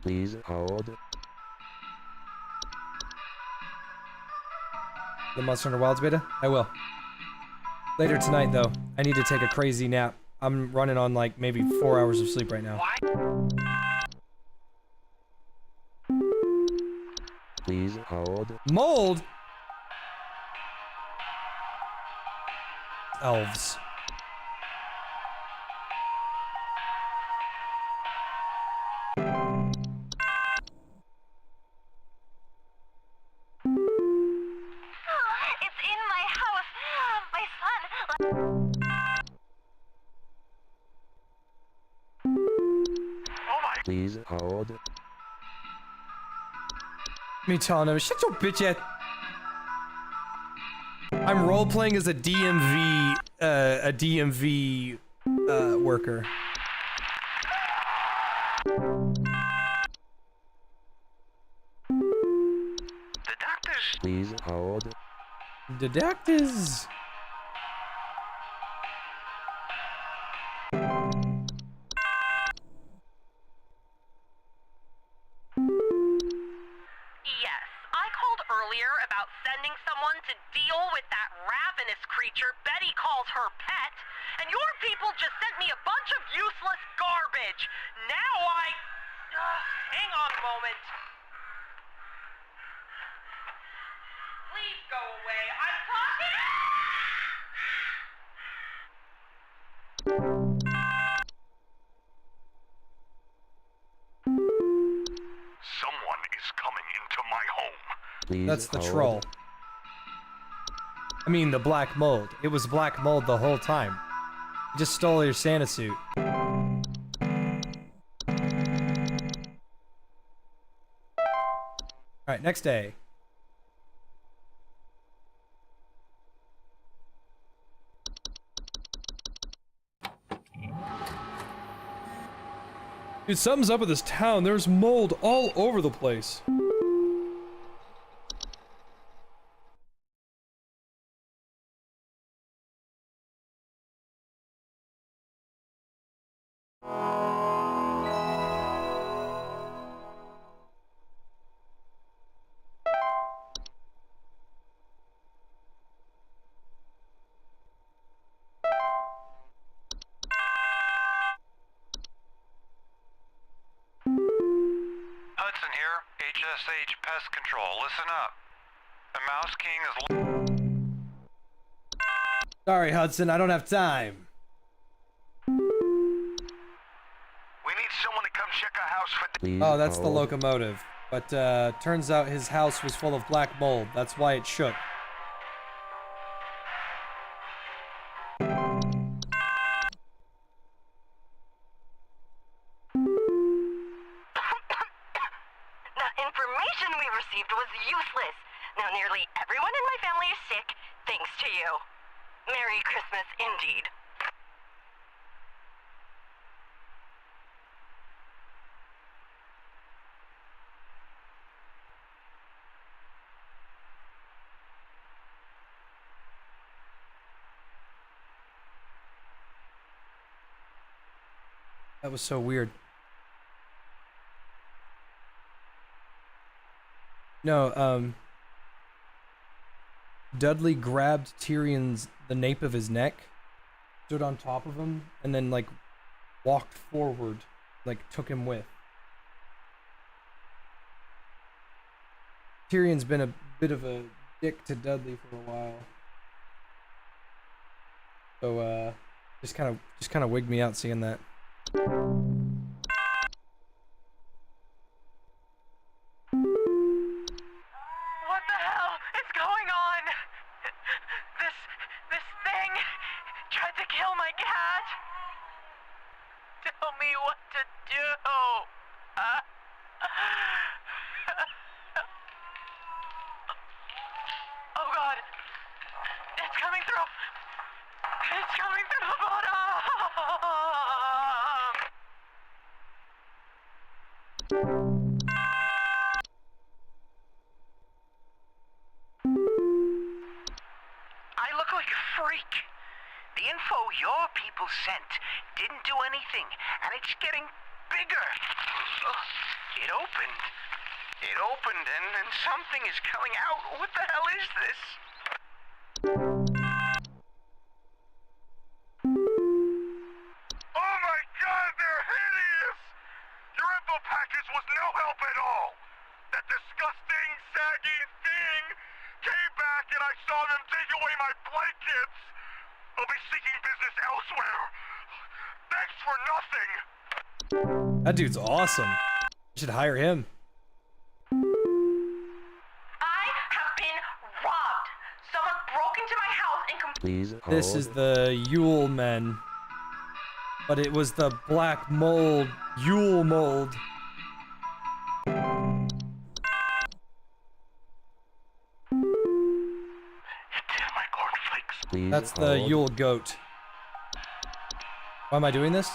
Please hold. The Monster Hunter Wilds beta? I will. Later tonight, though. I need to take a crazy nap. I'm running on like maybe 4 hours of sleep right now. Please hold. Mold? Elves. It's in my house. My son. Please hold. Me telling him, shut your bitch ass. I'm role playing as a DMV worker. The doctors. Please hold. The doctors. Yes, I called earlier about sending someone to deal with that ravenous creature Betty calls her pet, and your people just sent me a bunch of useless garbage. Now hang on a moment. Please go away. I'm talking. Someone is coming into my home. Please That's the hold. troll. I mean, the black mold. It was black mold the whole time. He just stole your Santa suit. Alright, next day. Dude, something's up with this town. There's mold all over the place. Hudson here, HSH Pest Control. Listen up. The Mouse King is... Sorry, Hudson, I don't have time. We need someone to come check our house for... Please Oh, that's the hold. locomotive. But turns out his house was full of black mold. That's why it shook. The information we received was useless. Now nearly everyone in my family is sick, thanks to you. Merry Christmas indeed. That was so weird. No, Dudley grabbed the nape of his neck, stood on top of him, and then, like, walked forward, like, took him with. Tyrion's been a bit of a dick to Dudley for a while. So, just kind of wigged me out seeing that. What the hell is going on? This thing tried to kill my cat. Tell me what to do. Oh God. It's coming through. It's coming through the bottom. I look like a freak. The info your people sent didn't do anything, and it's getting bigger. It opened. It opened, and something is coming out. What the hell is this? Oh my god, they're hideous! Your info package was no help at all! That disgusting, saggy thing came back and I saw them take away my blankets! I'll be seeking business elsewhere! Thanks for nothing! That dude's awesome. You should hire him. I have been robbed. Someone broke into my house and Please hold. This is the Yule Men. But it was the black mold, Yule mold. Please That's the hold. Yule goat. Why am I doing this?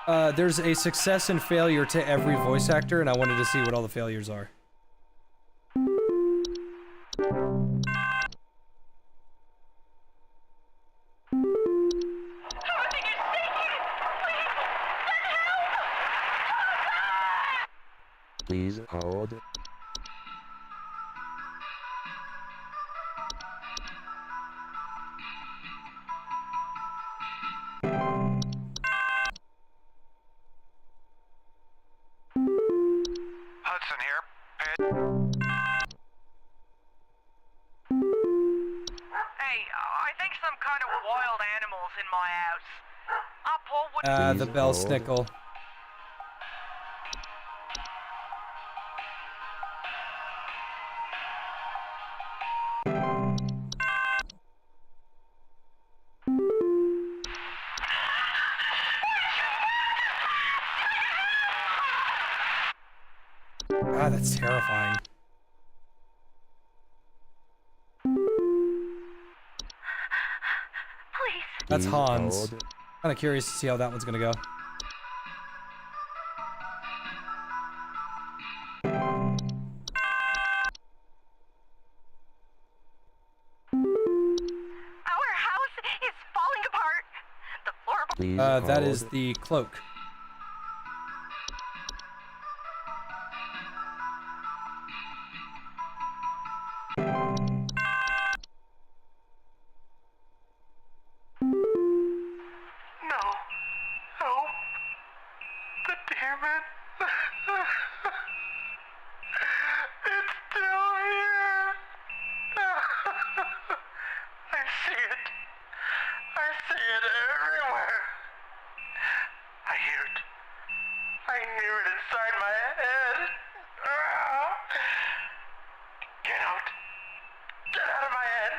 There's a success and failure to every voice actor, and I wanted to see what all the failures are. Please hold. Hudson here. Hey, I think some kind of wild animals in my house. Paul would The Please bell hold. snickle. God, that's terrifying. Please. That's Please Hans. hold. Kind of curious to see how that one's gonna go. Our house is falling apart. The floor. Please That is hold. the cloak. No. Help. The demon. It's still here. I see it. I see it everywhere. I hear it. I hear it inside my head. Get out. Get out of my head.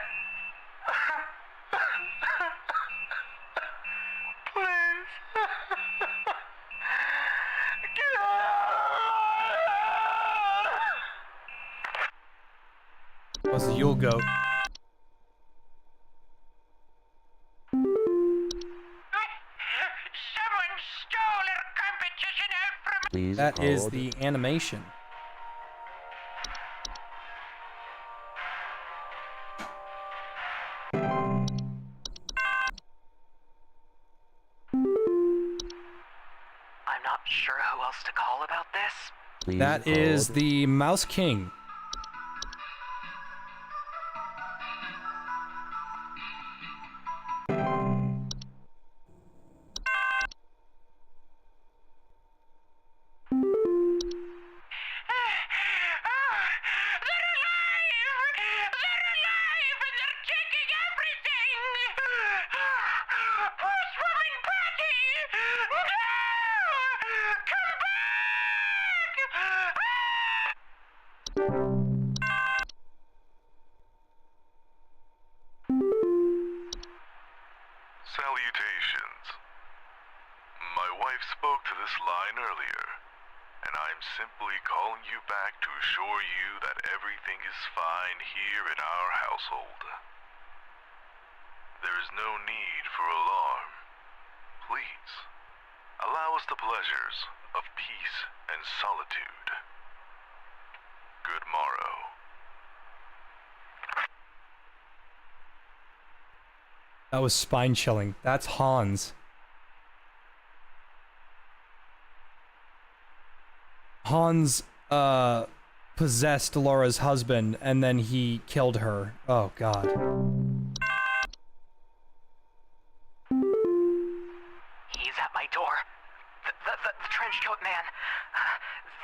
Please. Get out. Was the Yule goat. Someone stole a competition out from Please That is hold. the animation. I'm not sure who else to call about this. Please That is hold. the Mouse King. They're alive! They're alive! And they're taking everything! Housewarming party! No! Come back! Salutations. My wife spoke to this line earlier, and I'm simply calling you back to assure you that everything is fine here in our household. There is no need for alarm. Please, allow us the pleasures of peace and solitude. Good morrow. That was spine chilling. That's Hans. Hans possessed Laura's husband and then he killed her. Oh god. Trenchcoat Man.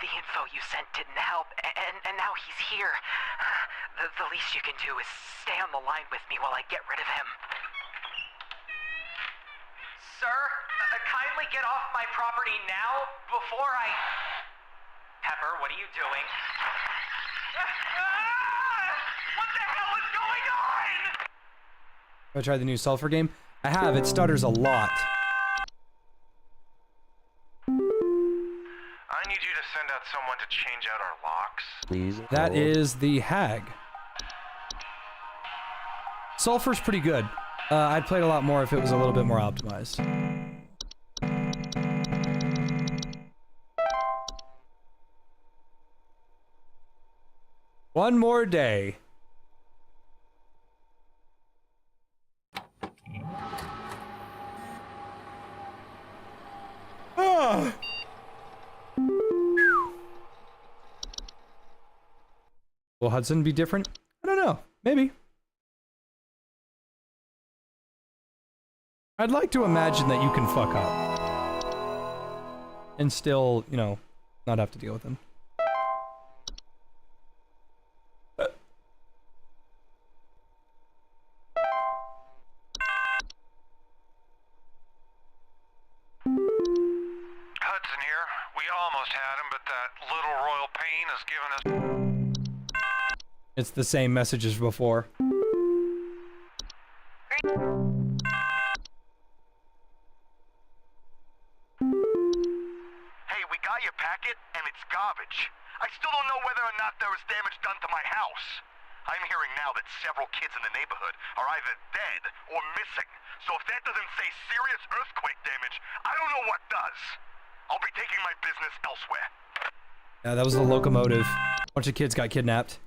The info you sent didn't help, and now he's here. The least you can do is stay on the line with me while I get rid of him. Sir, kindly get off my property now before I... Pepper, what are you doing? What the hell is going on? Have I tried the new sulfur game? I have. It stutters a lot. I need you to send out someone to change out our locks. Please That hold. is the hag. Sulfur's pretty good. I'd play it a lot more if it was a little bit more optimized. One more day. Ah. Will Hudson be different? I don't know. Maybe. I'd like to imagine that you can fuck up. And still, you know, not have to deal with them. Hudson here. We almost had him, but that little royal pain has given us... It's the same message as before. Hey, we got your packet, and it's garbage. I still don't know whether or not there was damage done to my house. I'm hearing now that several kids in the neighborhood are either dead or missing. So if that doesn't say serious earthquake damage, I don't know what does. I'll be taking my business elsewhere. Yeah, that was the locomotive. A bunch of kids got kidnapped.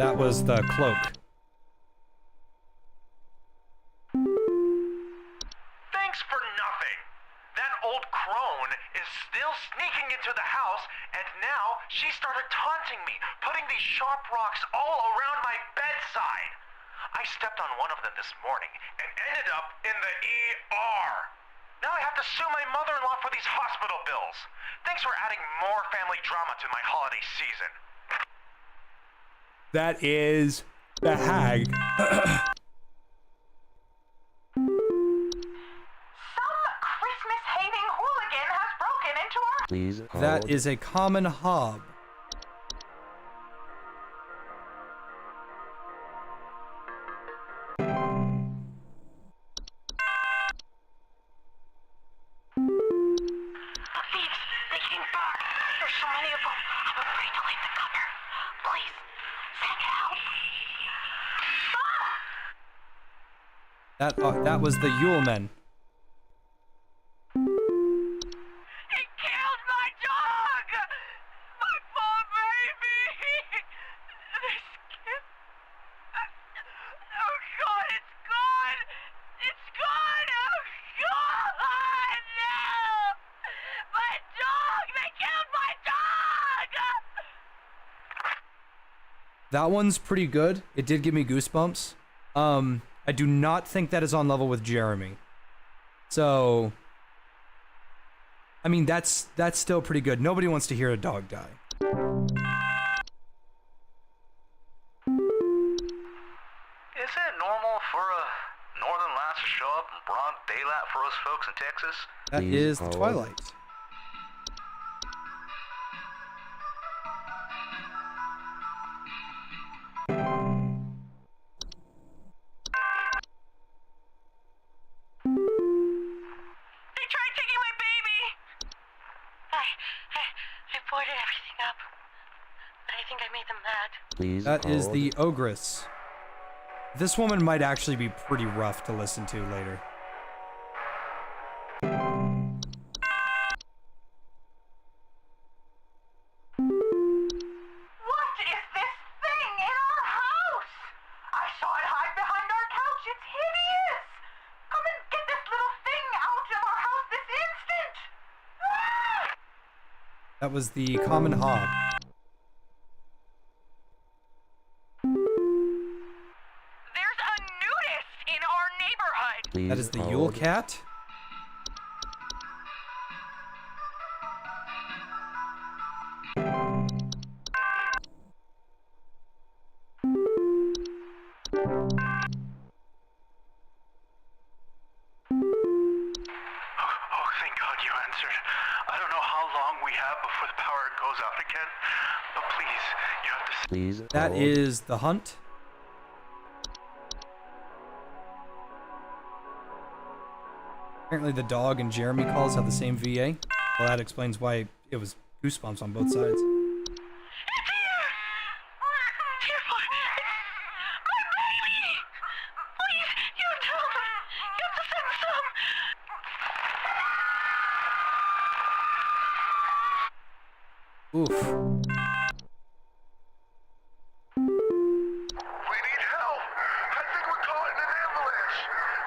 That was the cloak. Thanks for nothing. That old crone is still sneaking into the house, and now she started taunting me, putting these sharp rocks all around my bedside. I stepped on one of them this morning and ended up in the ER. Now I have to sue my mother-in-law for these hospital bills. Thanks for adding more family drama to my holiday season. That is the hag. Some Christmas-hating hooligan has broken into our... Please hold. That is a common hob. Thieves, they came back. There's so many of them. I'm afraid to leave the cover. Please, send help. That was the Yule Men. He killed my dog! My poor baby! This kid... Oh God, it's gone! It's gone! Oh God! No! My dog! They killed my dog! That one's pretty good. It did give me goosebumps. I do not think that is on level with Jeremy. So, I mean, that's still pretty good. Nobody wants to hear a dog die. Is it normal for a Northern Lights to show up in broad daylight for us folks in Texas? That Please is the hold. Twilight. They tried taking my baby! I boarded everything up. I think I made them mad. Please That is hold. the Ogress. This woman might actually be pretty rough to listen to later. What is this thing in our house? I saw it hide behind our couch. It's hideous. Come and get this little thing out of our house this instant. Ah! That was the common hob. Please That is the Yule hold. Cat. Oh, thank God you answered. I don't know how long we have before the power goes out again, but please, you have to... Please That hold. is the Hunt. Apparently the dog and Jeremy calls have the same VA. Well, that explains why it was goosebumps on both sides. Oof. We need help! I think we're caught in an avalanche!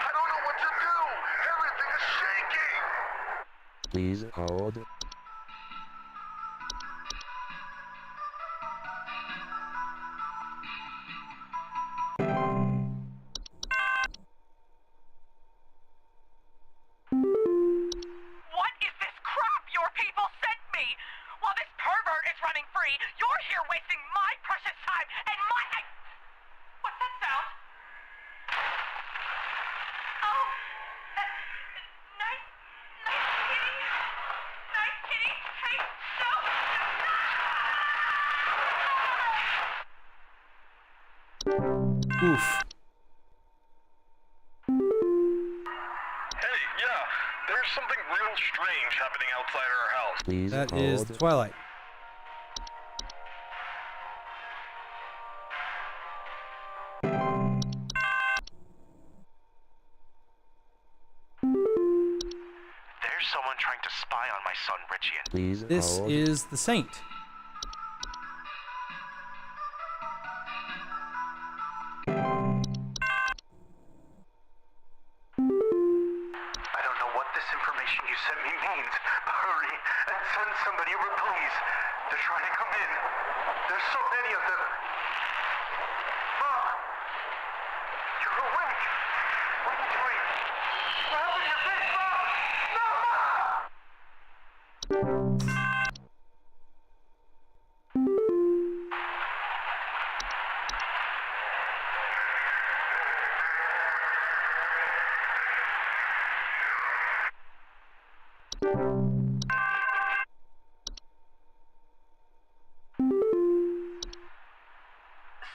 I don't know what to do! Everything is shaking! Please hold. What is this crap your people sent me? While this pervert is running free, you're here wasting my precious time and my... What's that sound? Oh, nice kitty. Nice kitty. Hey, no. Oof. Hey, yeah, there's something real strange happening outside our house. Please That hold. is Twilight. There's someone trying to spy on my son Richie and... Please This hold. is the Saint. I don't know what this information you sent me means. Hurry and send somebody over, please. They're trying to come in. There's so many of them. Mom! You're awake! What are you doing? What happened to your face, Mom? No, Mom!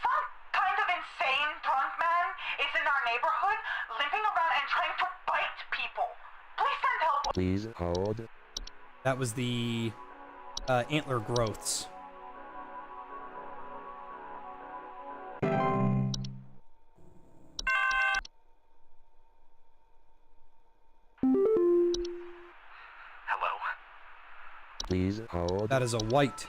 Some kind of insane drunk man is in our neighborhood, limping around and trying to bite people. Please send help. Please hold. That was the antler growths. Hello? Please hold. That is a white.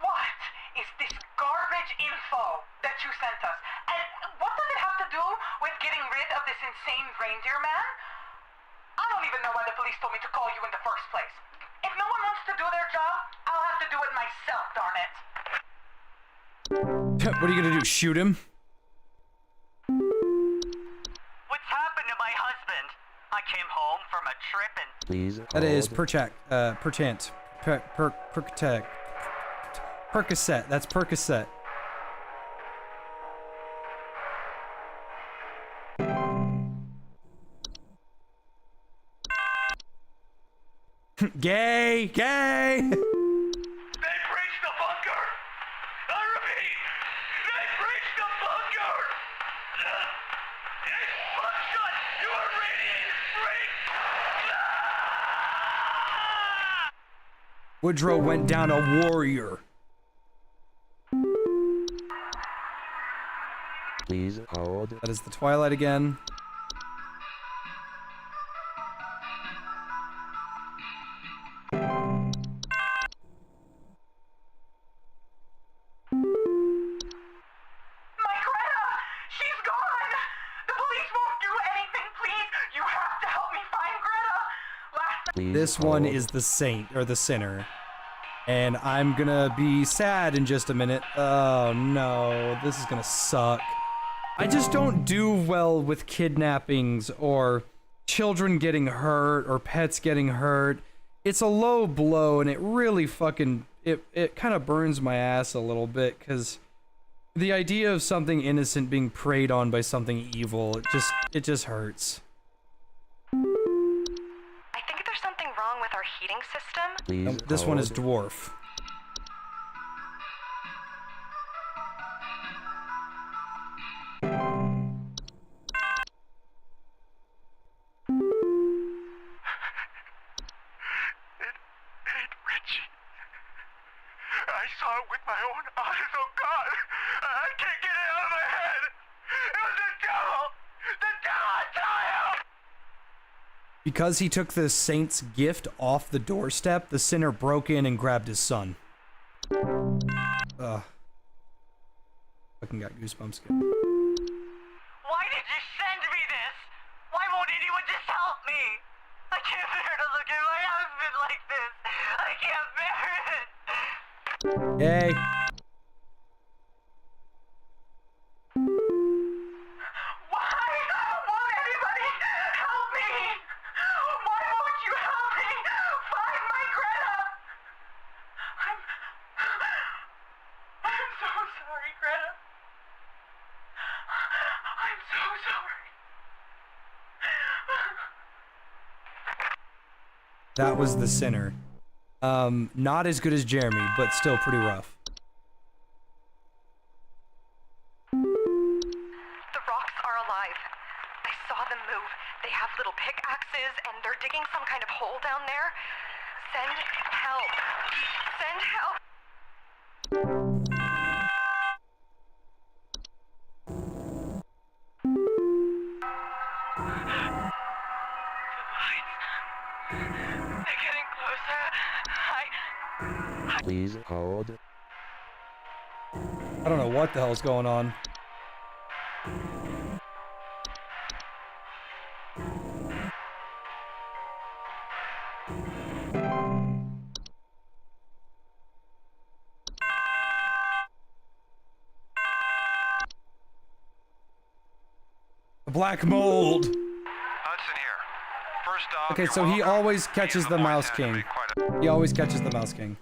What is this garbage info that you sent us? And what does it have to do with getting rid of this insane reindeer man? I don't even know why the police told me to call you in the first place. If no one wants to do their job, I'll have to do it myself, darn it. What are you gonna do? Shoot him? What's happened to my husband? I came home from a trip and... Please That is hold. Perchant. Percocet. That's Percocet. Gay! Gay! They breached the bunker! I repeat, they breached the bunker! Hey, Mon-Sat, you are radiated freak! Woodrow went down a warrior. Please hold. That is the Twilight again. My Greta! She's gone! The police won't do anything, please! You have to help me find Greta! Last night This one is the saint, or the sinner. And I'm gonna be sad in just a minute. Oh no, this is gonna suck. I just don't do well with kidnappings or children getting hurt or pets getting hurt. It's a low blow and it really fucking, it kind of burns my ass a little bit because the idea of something innocent being preyed on by something evil, it just hurts. I think there's something wrong with our heating system. Please This one is hold. dwarf. It, Richie. I saw it with my own eyes. Oh God, I can't get it out of my head. It was the devil. The devil, I tell you. Because he took the saint's gift off the doorstep, the sinner broke in and grabbed his son. Ugh. Fucking got goosebumps again. Why did you send me this? Why won't anyone just help me? I can't bear to look at my husband like this. I can't bear it. Hey. Why won't anybody help me? Why won't you help me find my Greta? I'm so sorry, Greta. I'm so sorry. That was the sinner. Not as good as Jeremy, but still pretty rough. The rocks are alive. I saw them move. They have little pickaxes and they're digging some kind of hole down there. Send help. Send help. They're getting closer. Please hold. I don't know what the hell's going on. The black mold. Hudson here. First off, Okay, you're so he welcome. always catches the Being Mouse voice has to King. be quite a- He always catches the Mouse King.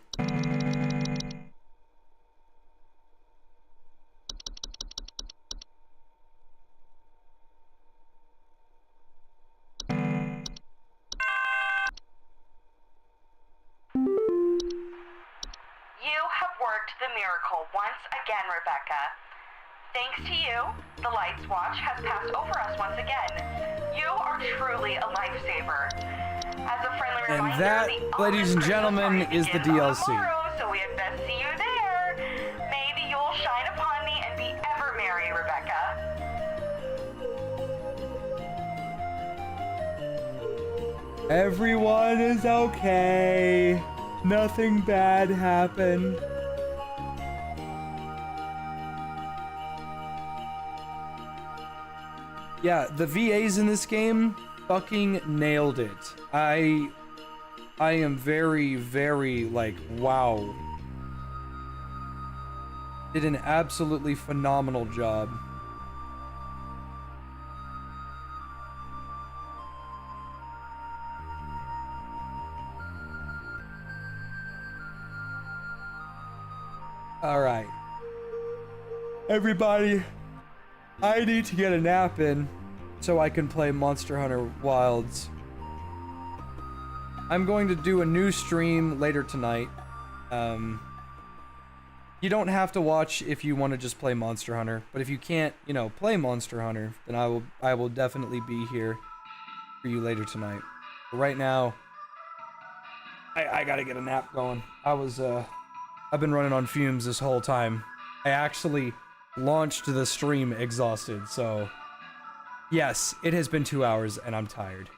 You have worked the miracle once again, Rebecca. Thanks to you, the Lights Watch has passed over us once again. You are truly a lifesaver. As a friendly And reminder, that, the ladies and Christmas gentlemen, party is the begins on DLC. tomorrow, so we had best see you there. Maybe you'll shine upon me and be ever merry, Rebecca. Everyone is okay. Nothing bad happened. Yeah, the VAs in this game fucking nailed it. I am very, very, like, wow. Did an absolutely phenomenal job. Alright. Everybody, I need to get a nap in so I can play Monster Hunter Wilds. I'm going to do a new stream later tonight. You don't have to watch if you want to just play Monster Hunter, but if you can't, you know, play Monster Hunter, then I will definitely be here for you later tonight. But right now, I gotta get a nap going. I've been running on fumes this whole time. I actually launched the stream exhausted, so yes, it has been 2 hours and I'm tired.